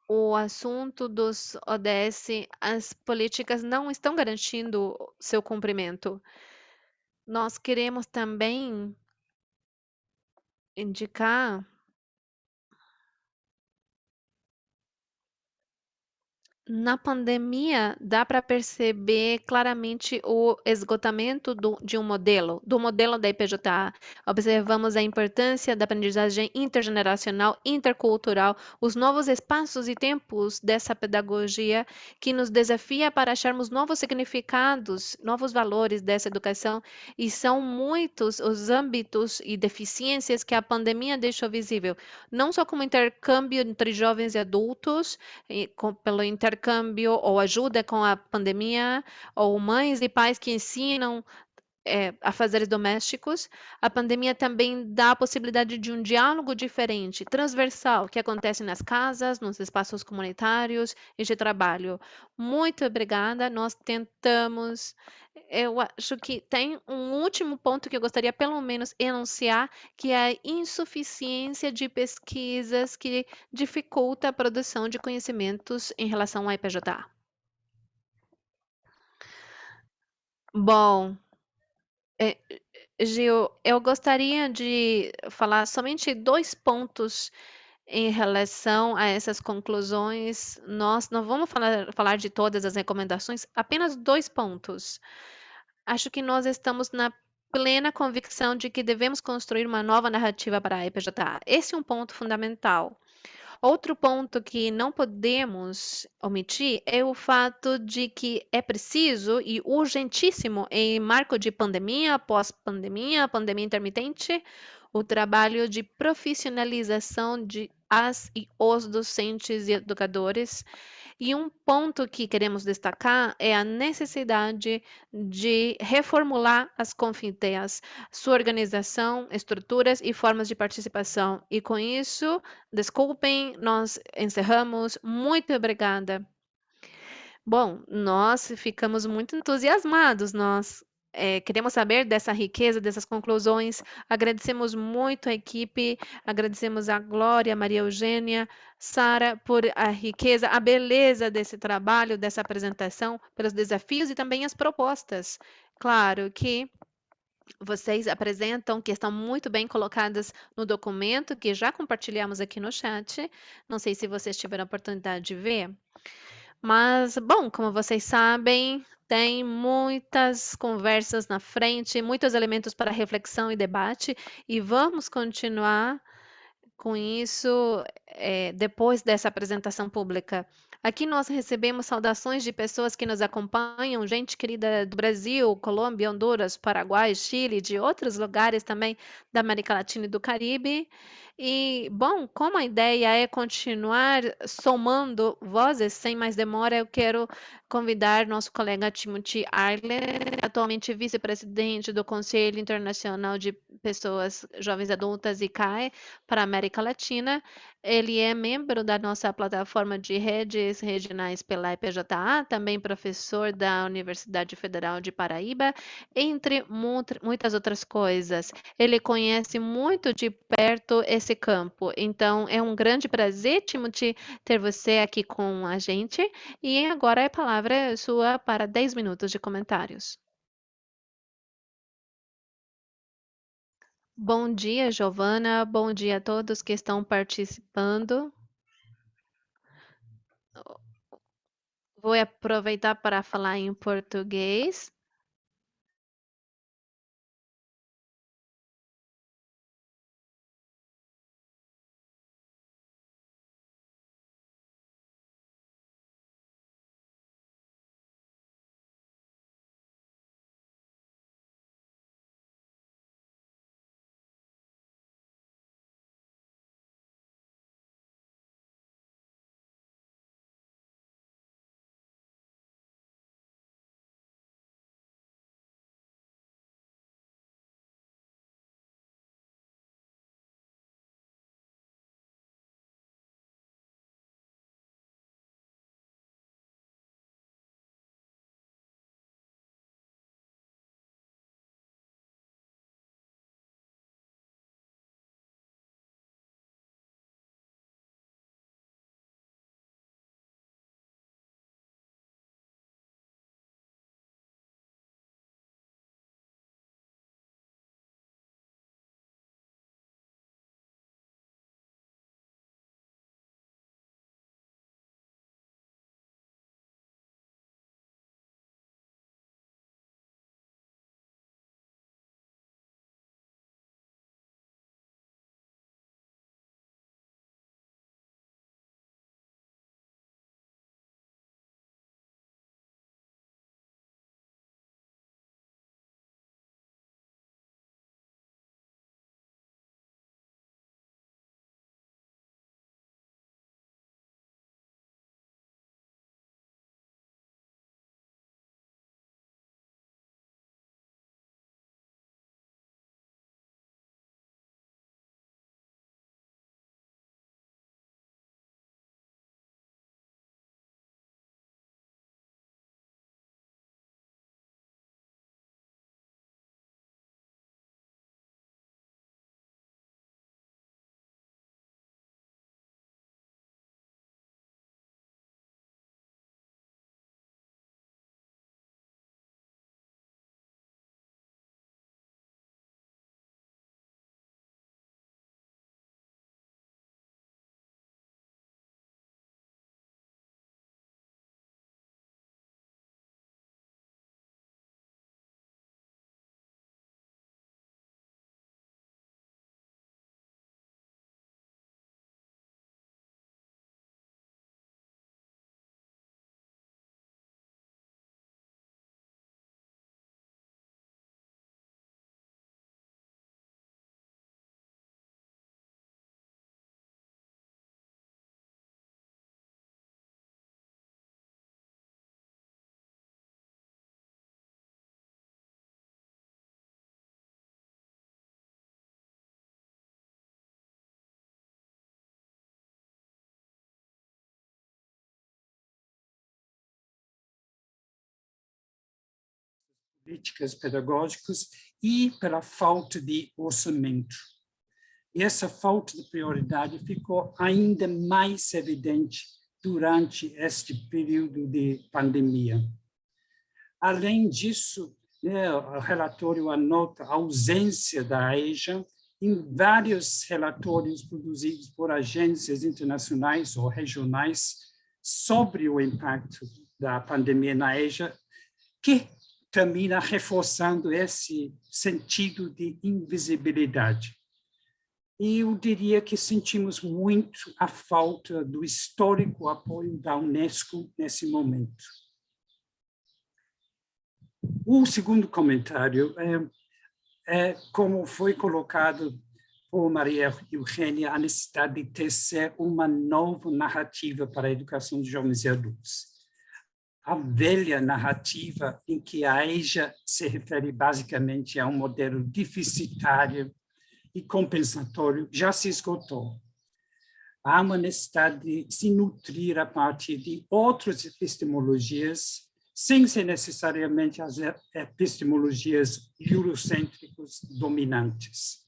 O assunto dos ODS, as políticas não estão garantindo seu cumprimento. Nós queremos também indicar. Na pandemia, dá para perceber claramente o esgotamento de um modelo, do modelo da IPJA. Observamos a importância da aprendizagem intergeneracional, intercultural, os novos espaços e tempos dessa pedagogia que nos desafia para acharmos novos significados, novos valores dessa educação, e são muitos os âmbitos e deficiências que a pandemia deixou visível, não só como intercâmbio entre jovens e adultos, pelo intercâmbio ou ajuda com a pandemia, ou mães e pais que ensinam afazeres domésticos. A pandemia também dá a possibilidade de um diálogo diferente, transversal, que acontece nas casas, nos espaços comunitários e de trabalho. Muito obrigada. Nós tentamos. Eu acho que tem um último ponto que eu gostaria, pelo menos, enunciar, que é a insuficiência de pesquisas que dificulta a produção de conhecimentos em relação ao IPJ. Bom, é, Gil, eu gostaria de falar somente dois pontos em relação a essas conclusões. Nós não vamos falar de todas as recomendações, apenas dois pontos. Acho que nós estamos na plena convicção de que devemos construir uma nova narrativa para a EPJA. Esse é um ponto fundamental. Outro ponto que não podemos omitir é o fato de que é preciso e urgentíssimo, em marco de pandemia, pós-pandemia, pandemia intermitente, o trabalho de profissionalização de as e os docentes e educadores. E um ponto que queremos destacar é a necessidade de reformular as confinteias, sua organização, estruturas e formas de participação. E com isso, desculpem, nós encerramos. Muito obrigada. Bom, nós ficamos muito entusiasmados, nós queremos saber dessa riqueza, dessas conclusões. Agradecemos muito a equipe, agradecemos a Glória, a Maria Eugênia, Sara, por a riqueza, a beleza desse trabalho, dessa apresentação, pelos desafios e também as propostas. Claro que vocês apresentam, que estão muito bem colocadas no documento, que já compartilhamos aqui no chat. Não sei se vocês tiveram a oportunidade de ver. Mas, bom, como vocês sabem, tem muitas conversas na frente, muitos elementos para reflexão e debate, e vamos continuar com isso depois dessa apresentação pública. Aqui nós recebemos saudações de pessoas que nos acompanham, gente querida do Brasil, Colômbia, Honduras, Paraguai, Chile, de outros lugares também da América Latina e do Caribe. E, bom, como a ideia é continuar somando vozes, sem mais demora, eu quero convidar nosso colega Timothy Arler, atualmente vice-presidente do Conselho Internacional de Pessoas Jovens Adultas, ICAE, para a América Latina. Ele é membro da nossa plataforma de redes regionais pela IPJA, também professor da Universidade Federal de Paraíba, entre muitas outras coisas. Ele conhece muito de perto esse campo, então é um grande prazer, Timothy, ter você aqui com a gente. E agora a palavra é sua para 10 minutos de comentários. Bom dia, Giovana. Bom dia a todos que estão participando. Vou aproveitar para falar em português. políticas pedagógicas e pela falta de orçamento. E essa falta de prioridade ficou ainda mais evidente durante este período de pandemia. Além disso, o relatório anota a ausência da AEJA em vários relatórios produzidos por agências internacionais ou regionais sobre o impacto da pandemia na AEJA, que termina reforçando esse sentido de invisibilidade. E eu diria que sentimos muito a falta do histórico apoio da Unesco nesse momento. O segundo comentário é como foi colocado por Maria Eugênia, a necessidade de tecer uma nova narrativa para a educação de jovens e adultos. A velha narrativa em que a AEJA se refere basicamente a um modelo deficitário e compensatório já se esgotou. Há uma necessidade de se nutrir a partir de outras epistemologias, sem ser necessariamente as epistemologias eurocêntricas dominantes.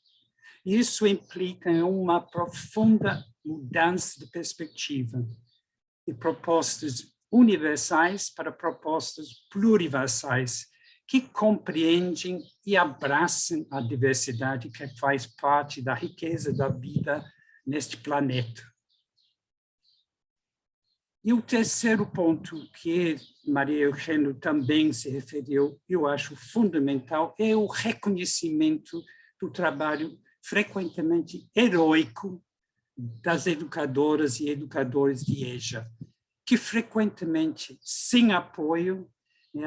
Isso implica uma profunda mudança de perspectiva, de propostas universais para propostas pluriversais, que compreendem e abraçam a diversidade que faz parte da riqueza da vida neste planeta. E o terceiro ponto que Maria Eugênia também se referiu, eu acho fundamental, é o reconhecimento do trabalho frequentemente heróico das educadoras e educadores de EJA, que frequentemente, sem apoio,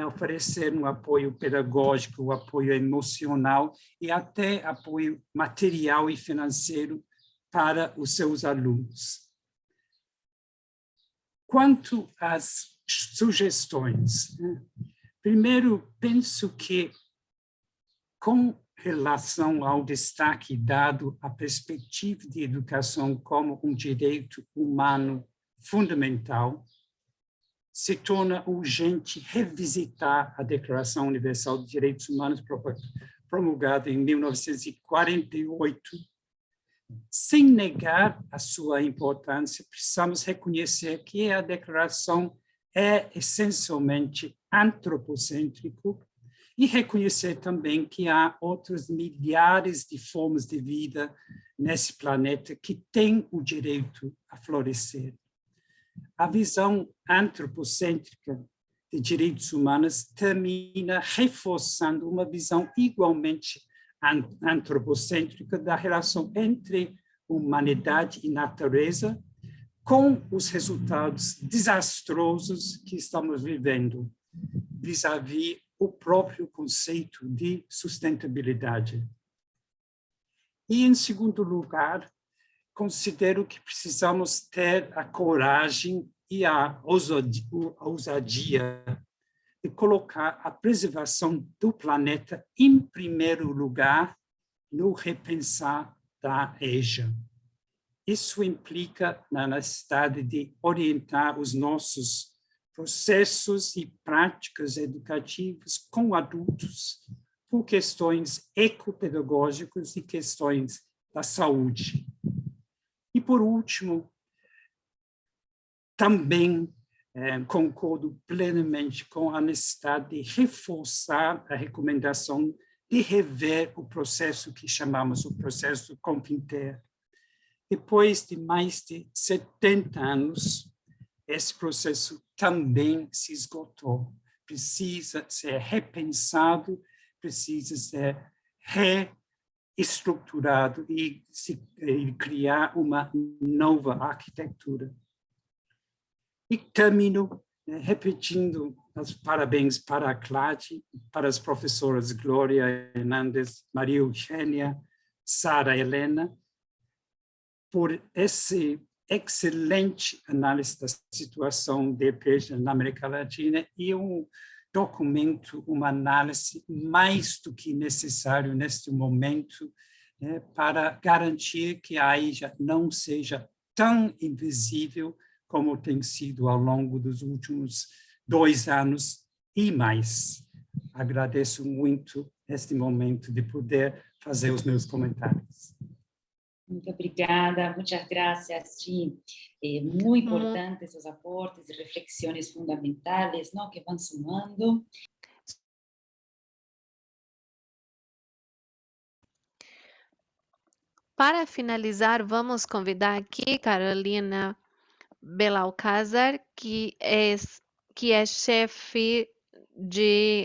ofereceram apoio pedagógico, apoio emocional e até apoio material e financeiro para os seus alunos. Quanto às sugestões, primeiro, penso que, com relação ao destaque dado à perspectiva de educação como um direito humano fundamental, se torna urgente revisitar a Declaração Universal de Direitos Humanos promulgada em 1948. Sem negar a sua importância, precisamos reconhecer que a declaração é essencialmente antropocêntrica e reconhecer também que há outras milhares de formas de vida nesse planeta que têm o direito a florescer. A visão antropocêntrica de direitos humanos termina reforçando uma visão igualmente antropocêntrica da relação entre humanidade e natureza, com os resultados desastrosos que estamos vivendo, vis-à-vis o próprio conceito de sustentabilidade. E, em segundo lugar, considero que precisamos ter a coragem e a ousadia de colocar a preservação do planeta em primeiro lugar no repensar da EJA. Isso implica na necessidade de orientar os nossos processos e práticas educativas com adultos por questões ecopedagógicas e questões da saúde. E, por último, também concordo plenamente com a necessidade de reforçar a recomendação de rever o processo que chamamos o processo Confiter. Depois de mais de 70 anos, esse processo também se esgotou. Precisa ser repensado, precisa ser reestruturado e criar uma nova arquitetura. E termino repetindo os parabéns para a CLAD, para as professoras Glória Hernandes, Maria Eugênia, Sara Helena, por esse excelente análise da situação de EPEJA na América Latina e um documento, uma análise mais do que necessário neste momento para garantir que a AEJA não seja tão invisível como tem sido ao longo dos últimos 2 anos e mais. agradeço muito este momento de poder fazer os meus comentários. Muito obrigada, muchas gracias, Gi. Muy Mu- importantes os aportes e reflexiones fundamentais, ¿no? Que vão sumando. Para finalizar, vamos convidar aqui Carolina Belalcázar, que é chefe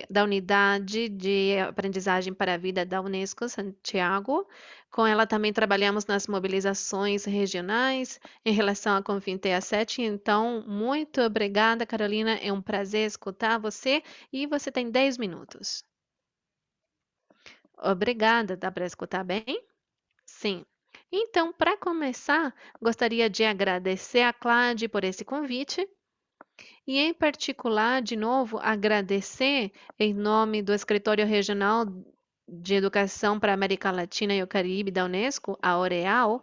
da unidade de aprendizagem para a vida da Unesco Santiago. Com ela também trabalhamos nas mobilizações regionais em relação à Convite 7. Então, muito obrigada, Carolina. É um prazer escutar você e você tem 10 minutos. Obrigada, dá para escutar bem? Sim. Então, para começar, gostaria de agradecer a Clade por esse convite e, em particular, de novo, agradecer em nome do Escritório Regional de Educação para a América Latina e o Caribe da Unesco, a OREAL,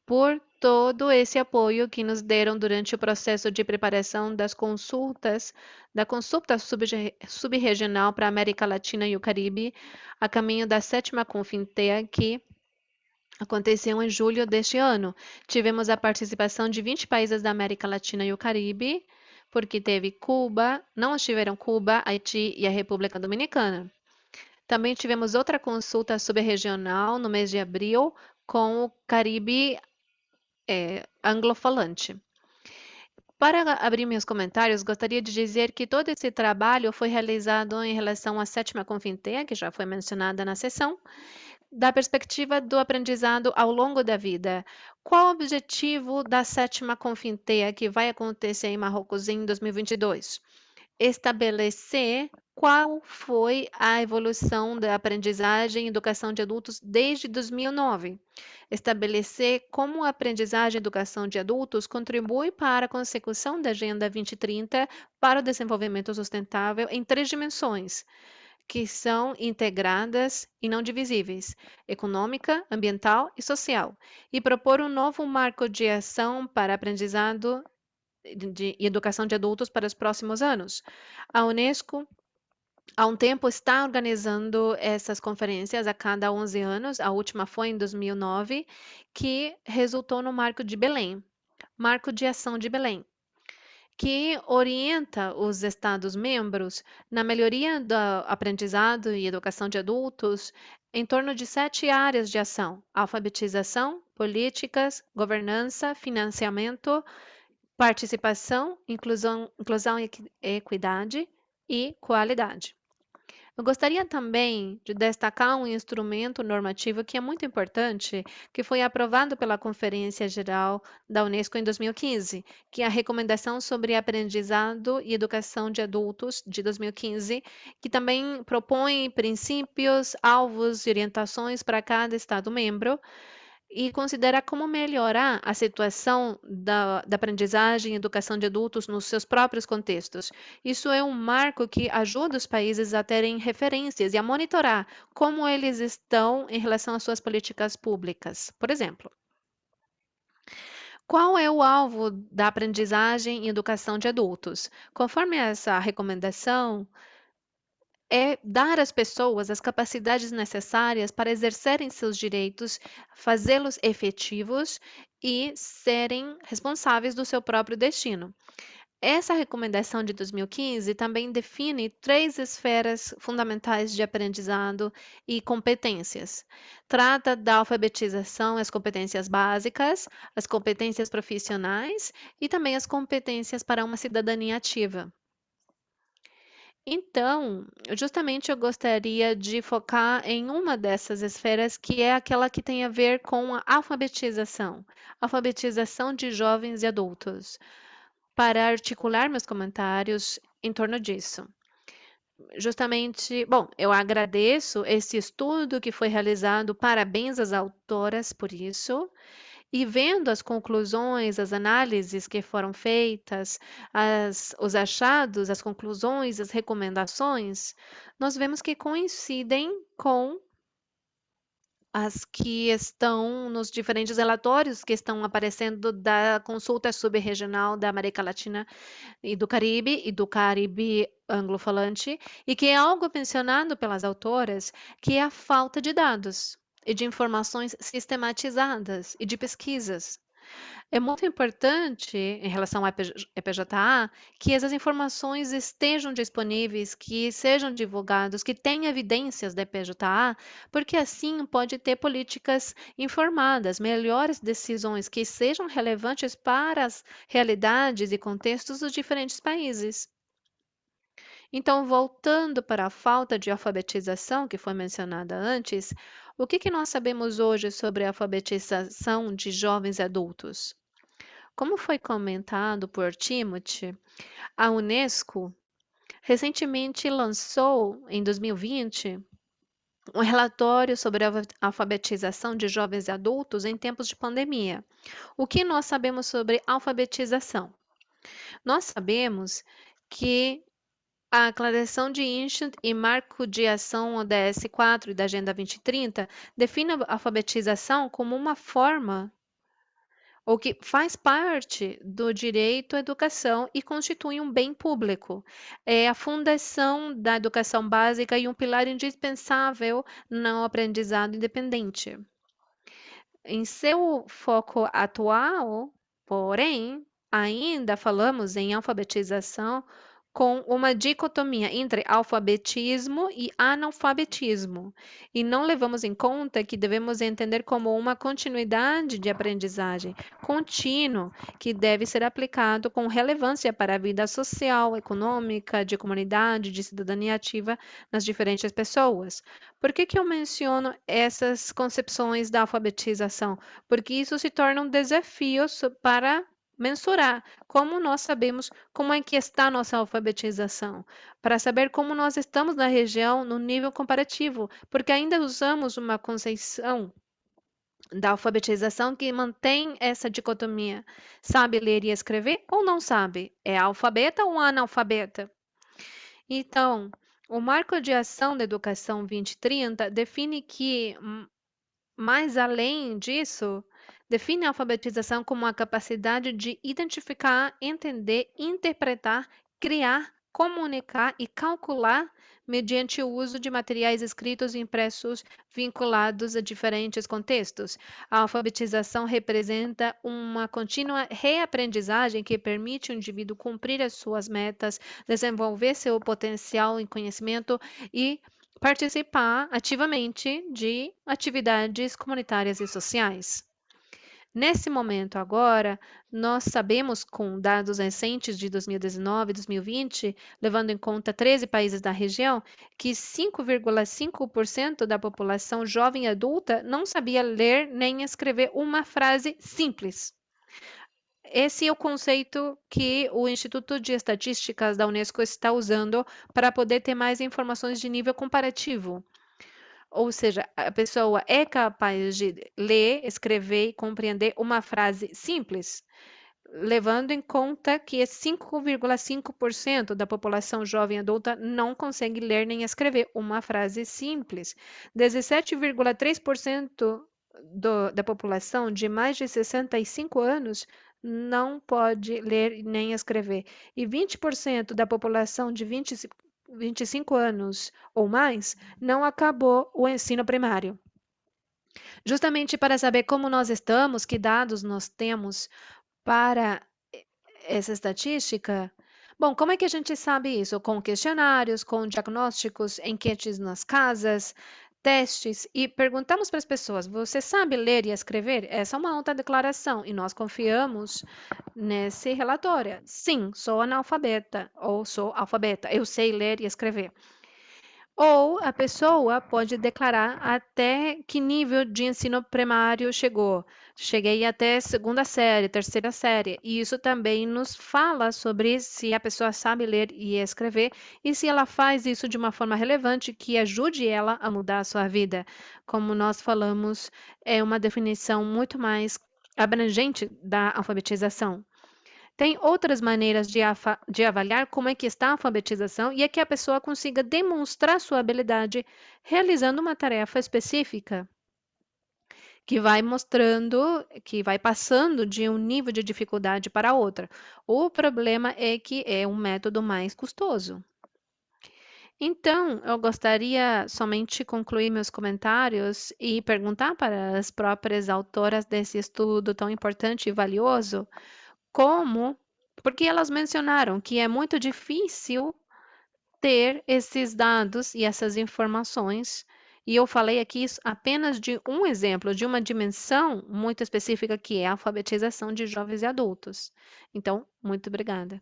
por todo esse apoio que nos deram durante o processo de preparação da consulta subregional para a América Latina e o Caribe, a caminho da 7ª Confintea, que aconteceu em julho deste ano. Tivemos a participação de 20 países da América Latina e o Caribe, porque teve Cuba, não estiveram Cuba, Haiti e a República Dominicana. Também tivemos outra consulta subregional no mês de abril com o Caribe anglofalante. Para abrir meus comentários, gostaria de dizer que todo esse trabalho foi realizado em relação à 7ª Confintea, que já foi mencionada na sessão, da perspectiva do aprendizado ao longo da vida. Qual o objetivo da 7ª Confintea que vai acontecer em Marrocos em 2022? Estabelecer qual foi a evolução da aprendizagem e educação de adultos desde 2009. Estabelecer como a aprendizagem e educação de adultos contribui para a consecução da Agenda 2030 para o desenvolvimento sustentável em 3 dimensões, que são integradas e não divisíveis: econômica, ambiental e social, e propor um novo marco de ação para aprendizado e educação de adultos para os próximos anos. A Unesco, há um tempo, está organizando essas conferências a cada 11 anos, a última foi em 2009, que resultou no Marco de Belém, Marco de Ação de Belém, que orienta os Estados-membros na melhoria do aprendizado e educação de adultos em torno de 7 áreas de ação: alfabetização, políticas, governança, financiamento, participação, inclusão, equidade e qualidade. Eu gostaria também de destacar um instrumento normativo que é muito importante, que foi aprovado pela Conferência Geral da Unesco em 2015, que é a Recomendação sobre Aprendizado e Educação de Adultos de 2015, que também propõe princípios, alvos e orientações para cada Estado-membro e considera como melhorar a situação da aprendizagem e educação de adultos nos seus próprios contextos. Isso é um marco que ajuda os países a terem referências e a monitorar como eles estão em relação às suas políticas públicas. Por exemplo, qual é o alvo da aprendizagem e educação de adultos? Conforme essa recomendação, é dar às pessoas as capacidades necessárias para exercerem seus direitos, fazê-los efetivos e serem responsáveis do seu próprio destino. Essa recomendação de 2015 também define 3 esferas fundamentais de aprendizado e competências. Trata da alfabetização, as competências básicas, as competências profissionais e também as competências para uma cidadania ativa. Então, justamente eu gostaria de focar em uma dessas esferas, que é aquela que tem a ver com a alfabetização de jovens e adultos, para articular meus comentários em torno disso. Justamente, bom, eu agradeço esse estudo que foi realizado, parabéns às autoras por isso. E vendo as conclusões, as análises que foram feitas, os achados, as conclusões, as recomendações, nós vemos que coincidem com as que estão nos diferentes relatórios que estão aparecendo da consulta subregional da América Latina e do Caribe anglofalante, e que é algo mencionado pelas autoras, que é a falta de dados e de informações sistematizadas e de pesquisas. É muito importante, em relação ao EPJA, que essas informações estejam disponíveis, que sejam divulgados, que tenha evidências da EPJA, porque assim pode ter políticas informadas, melhores decisões que sejam relevantes para as realidades e contextos dos diferentes países. Então, voltando para a falta de alfabetização que foi mencionada antes, o que nós sabemos hoje sobre a alfabetização de jovens adultos? Como foi comentado por Timothy, a Unesco recentemente lançou, em 2020, um relatório sobre a alfabetização de jovens e adultos em tempos de pandemia. O que nós sabemos sobre alfabetização? Nós sabemos que a Declaração de Inchit e Marco de Ação ODS 4 e da Agenda 2030 define a alfabetização como uma forma ou que faz parte do direito à educação e constitui um bem público. É a fundação da educação básica e um pilar indispensável no aprendizado independente. Em seu foco atual, porém, ainda falamos em alfabetização com uma dicotomia entre alfabetismo e analfabetismo, e não levamos em conta que devemos entender como uma continuidade de aprendizagem contínuo que deve ser aplicado com relevância para a vida social, econômica, de comunidade, de cidadania ativa nas diferentes pessoas. Por que eu menciono essas concepções da alfabetização? Porque isso se torna um desafio para mensurar como nós sabemos como é que está a nossa alfabetização, para saber como nós estamos na região no nível comparativo, porque ainda usamos uma concepção da alfabetização que mantém essa dicotomia. Sabe ler e escrever ou não sabe? É alfabeta ou analfabeta? Então, o Marco de Ação da Educação 2030 define que, mais além disso, define a alfabetização como a capacidade de identificar, entender, interpretar, criar, comunicar e calcular mediante o uso de materiais escritos e impressos vinculados a diferentes contextos. A alfabetização representa uma contínua reaprendizagem que permite ao indivíduo cumprir as suas metas, desenvolver seu potencial em conhecimento e participar ativamente de atividades comunitárias e sociais. Nesse momento agora, nós sabemos com dados recentes de 2019 e 2020, levando em conta 13 países da região, que 5,5% da população jovem e adulta não sabia ler nem escrever uma frase simples. Esse é o conceito que o Instituto de Estatísticas da Unesco está usando para poder ter mais informações de nível comparativo. Ou seja, a pessoa é capaz de ler, escrever e compreender uma frase simples, levando em conta que 5,5% da população jovem adulta não consegue ler nem escrever uma frase simples. 17,3% da população de mais de 65 anos não pode ler nem escrever. E 20% da população de 25 anos ou mais não acabou o ensino primário. Justamente para saber como nós estamos, que dados nós temos para essa estatística. Bom, como é que a gente sabe isso? Com questionários, com diagnósticos, enquetes nas casas, testes e perguntamos para as pessoas: você sabe ler e escrever? Essa é uma autodeclaração e nós confiamos nesse relatório. Sim, sou analfabeta ou sou alfabeta, eu sei ler e escrever. Ou a pessoa pode declarar até que nível de ensino primário chegou. Cheguei até segunda série, terceira série. E isso também nos fala sobre se a pessoa sabe ler e escrever e se ela faz isso de uma forma relevante que ajude ela a mudar a sua vida. Como nós falamos, é uma definição muito mais abrangente da alfabetização. Tem outras maneiras de avaliar como é que está a alfabetização e é que a pessoa consiga demonstrar sua habilidade realizando uma tarefa específica. que vai mostrando, que vai passando de um nível de dificuldade para outra. O problema é que é um método mais custoso. Então, eu gostaria somente concluir meus comentários e perguntar para as próprias autoras desse estudo tão importante e valioso como, porque elas mencionaram que é muito difícil ter esses dados e essas informações. E eu falei aqui apenas de um exemplo, de uma dimensão muito específica que é a alfabetização de jovens e adultos. Então, muito obrigada.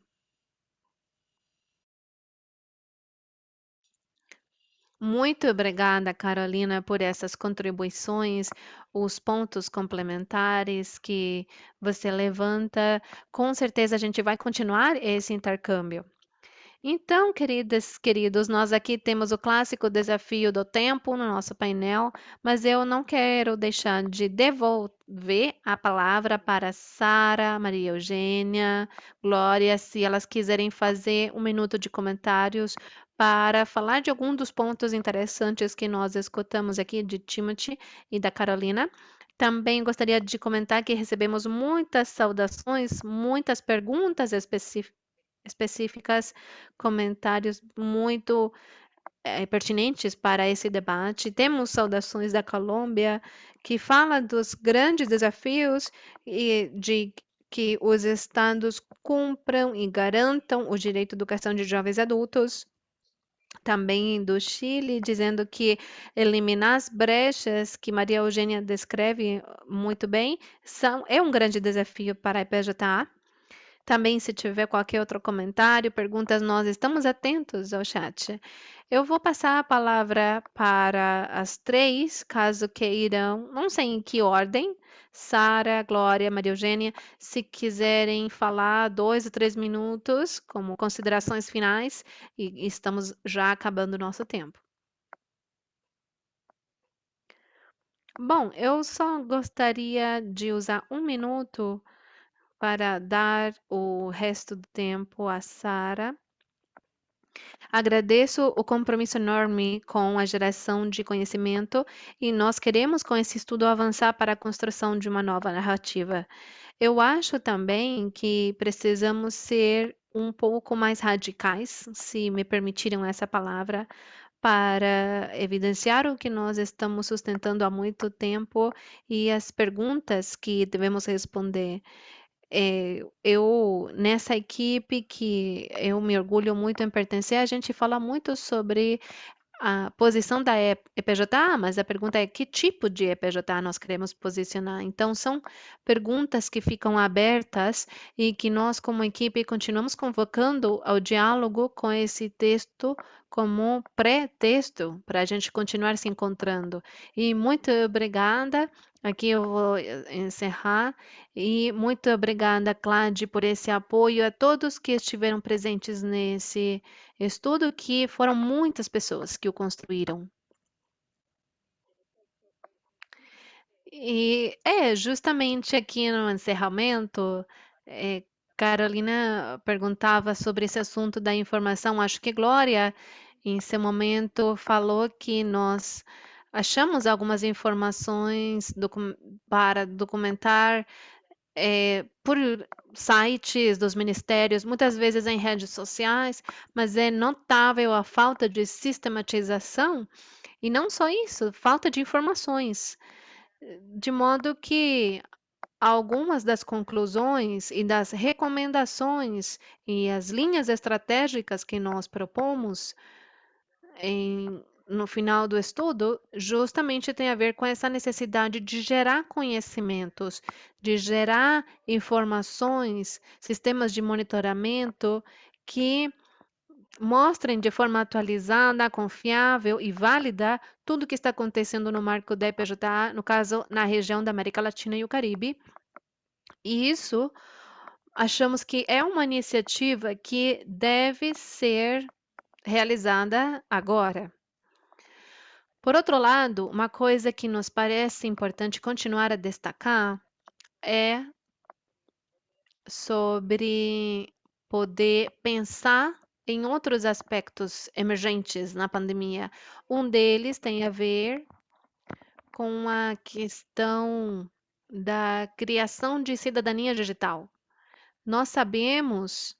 Muito obrigada, Carolina, por essas contribuições, os pontos complementares que você levanta. Com certeza a gente vai continuar esse intercâmbio. Então, queridas, queridos, nós aqui temos o clássico desafio do tempo no nosso painel, mas eu não quero deixar de devolver a palavra para Sara, Maria Eugênia, Glória, se elas quiserem fazer um minuto de comentários para falar de algum dos pontos interessantes que nós escutamos aqui de Timothy e da Carolina. Também gostaria de comentar que recebemos muitas saudações, muitas perguntas específicas, comentários muito pertinentes para esse debate. Temos saudações da Colômbia, que fala dos grandes desafios e de que os estados cumpram e garantam o direito à educação de jovens adultos. Também do Chile, dizendo que eliminar as brechas que Maria Eugênia descreve muito bem é um grande desafio para a IPJA. Também, se tiver qualquer outro comentário, perguntas, nós estamos atentos ao chat. Eu vou passar a palavra para as três, caso queiram, não sei em que ordem, Sara, Glória, Maria Eugênia, se quiserem falar 2 ou 3 minutos como considerações finais, e estamos já acabando o nosso tempo. Bom, eu só gostaria de usar 1 minuto para dar o resto do tempo a Sara. Agradeço o compromisso enorme com a geração de conhecimento e nós queremos, com esse estudo, avançar para a construção de uma nova narrativa. Eu acho também que precisamos ser um pouco mais radicais, se me permitirem essa palavra, para evidenciar o que nós estamos sustentando há muito tempo e as perguntas que devemos responder. Eu, nessa equipe que eu me orgulho muito em pertencer, a gente fala muito sobre a posição da EPJA, mas a pergunta é que tipo de EPJA nós queremos posicionar. Então, são perguntas que ficam abertas e que nós, como equipe, continuamos convocando ao diálogo com esse texto como pré-texto para a gente continuar se encontrando. E muito obrigada. Aqui eu vou encerrar. E muito obrigada, Claude, por esse apoio a todos que estiveram presentes nesse estudo, que foram muitas pessoas que o construíram. E justamente aqui no encerramento, eh, Carolina perguntava sobre esse assunto da informação. Acho que Glória, em seu momento, falou que nós achamos algumas informações para documentar por sites dos ministérios, muitas vezes em redes sociais, mas é notável a falta de sistematização e não só isso, falta de informações, de modo que algumas das conclusões e das recomendações e as linhas estratégicas que nós propomos no final do estudo, justamente tem a ver com essa necessidade de gerar conhecimentos, de gerar informações, sistemas de monitoramento que mostrem de forma atualizada, confiável e válida tudo o que está acontecendo no marco da EPJA, no caso, na região da América Latina e o Caribe. E isso achamos que é uma iniciativa que deve ser realizada agora. Por outro lado, uma coisa que nos parece importante continuar a destacar é sobre poder pensar em outros aspectos emergentes na pandemia. Um deles tem a ver com a questão da criação de cidadania digital. Nós sabemos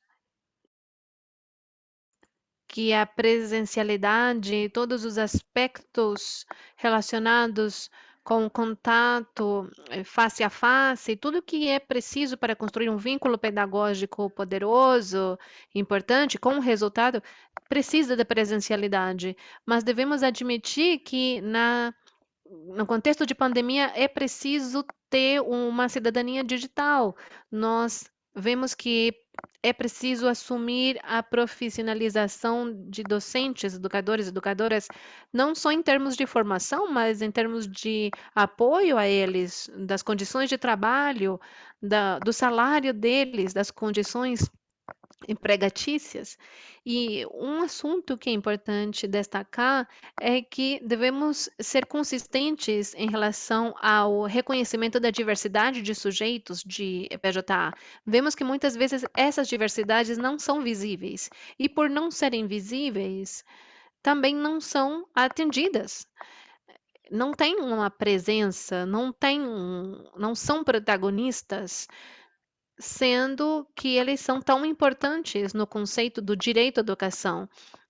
que a presencialidade, todos os aspectos relacionados com o contato face a face, tudo que é preciso para construir um vínculo pedagógico poderoso, importante, com resultado, precisa da presencialidade. Mas devemos admitir que no contexto de pandemia, é preciso ter uma cidadania digital. Nós vemos que é preciso assumir a profissionalização de docentes, educadores, educadoras, não só em termos de formação, mas em termos de apoio a eles, das condições de trabalho, do salário deles, das condições empregatícias. E um assunto que é importante destacar é que devemos ser consistentes em relação ao reconhecimento da diversidade de sujeitos de PJA. Vemos que muitas vezes essas diversidades não são visíveis e por não serem visíveis, também não são atendidas. Não tem uma presença, não são protagonistas, sendo que eles são tão importantes no conceito do direito à educação.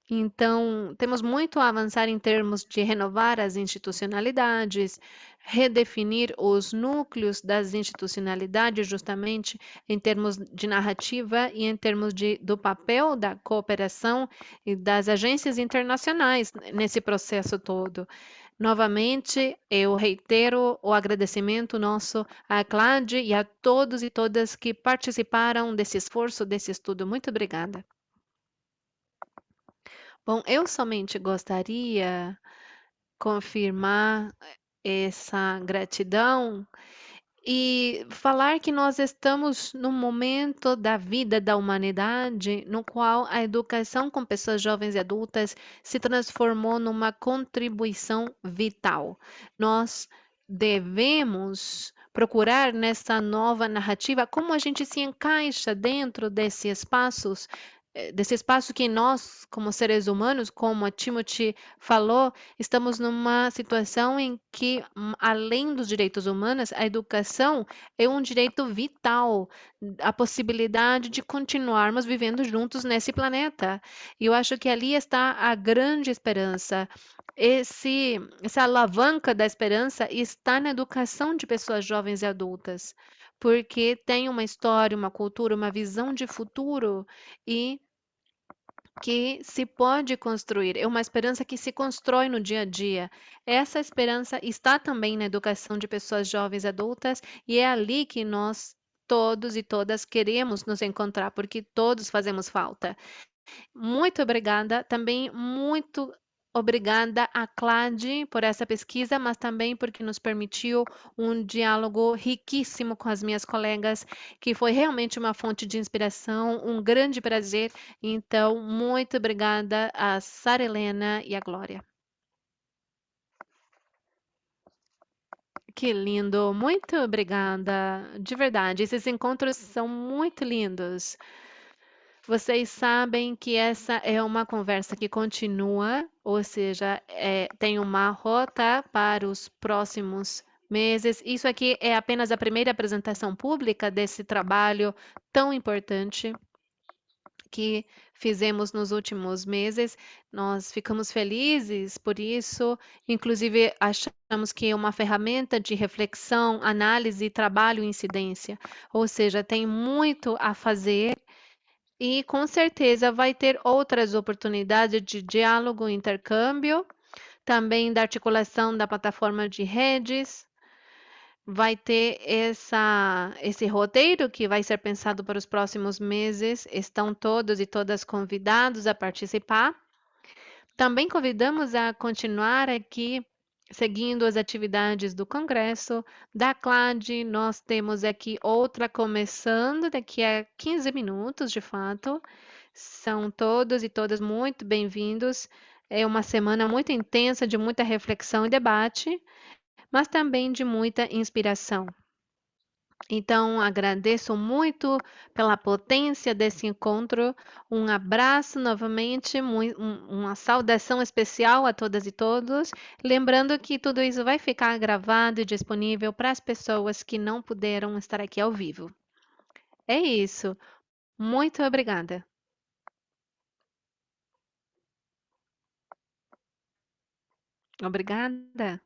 Então, temos muito a avançar em termos de renovar as institucionalidades, redefinir os núcleos das institucionalidades, justamente em termos de narrativa e em termos do papel da cooperação e das agências internacionais nesse processo todo. Novamente, eu reitero o agradecimento nosso à CLAD e a todos e todas que participaram desse esforço, desse estudo. Muito obrigada. Bom, eu somente gostaria confirmar essa gratidão e falar que nós estamos num momento da vida da humanidade no qual a educação com pessoas jovens e adultas se transformou numa contribuição vital. Nós devemos procurar nessa nova narrativa como a gente se encaixa dentro desse espaço que nós, como seres humanos, como a Timothy falou, estamos numa situação em que, além dos direitos humanos, a educação é um direito vital, a possibilidade de continuarmos vivendo juntos nesse planeta. E eu acho que ali está a grande esperança. Essa alavanca da esperança está na educação de pessoas jovens e adultas, porque tem uma história, uma cultura, uma visão de futuro e que se pode construir, é uma esperança que se constrói no dia a dia. Essa esperança está também na educação de pessoas jovens e adultas, e é ali que nós todos e todas queremos nos encontrar, porque todos fazemos falta. Muito obrigada, também muito obrigada à CLAD por essa pesquisa, mas também porque nos permitiu um diálogo riquíssimo com as minhas colegas, que foi realmente uma fonte de inspiração, um grande prazer. Então, muito obrigada a Sara Helena e a Glória. Que lindo, muito obrigada, de verdade, esses encontros são muito lindos. Vocês sabem que essa é uma conversa que continua, ou seja, tem uma rota para os próximos meses. Isso aqui é apenas a primeira apresentação pública desse trabalho tão importante que fizemos nos últimos meses. Nós ficamos felizes por isso, inclusive achamos que é uma ferramenta de reflexão, análise, trabalho e incidência, ou seja, tem muito a fazer e com certeza vai ter outras oportunidades de diálogo, intercâmbio, também da articulação da plataforma de redes. Vai ter esse roteiro que vai ser pensado para os próximos meses. Estão todos e todas convidados a participar. Também convidamos a continuar aqui seguindo as atividades do Congresso, da CLAD. Nós temos aqui outra começando daqui a 15 minutos, de fato. São todos e todas muito bem-vindos. É uma semana muito intensa, de muita reflexão e debate, mas também de muita inspiração. Então, agradeço muito pela potência desse encontro. Um abraço novamente, uma saudação especial a todas e todos. Lembrando que tudo isso vai ficar gravado e disponível para as pessoas que não puderam estar aqui ao vivo. É isso. Muito obrigada. Obrigada.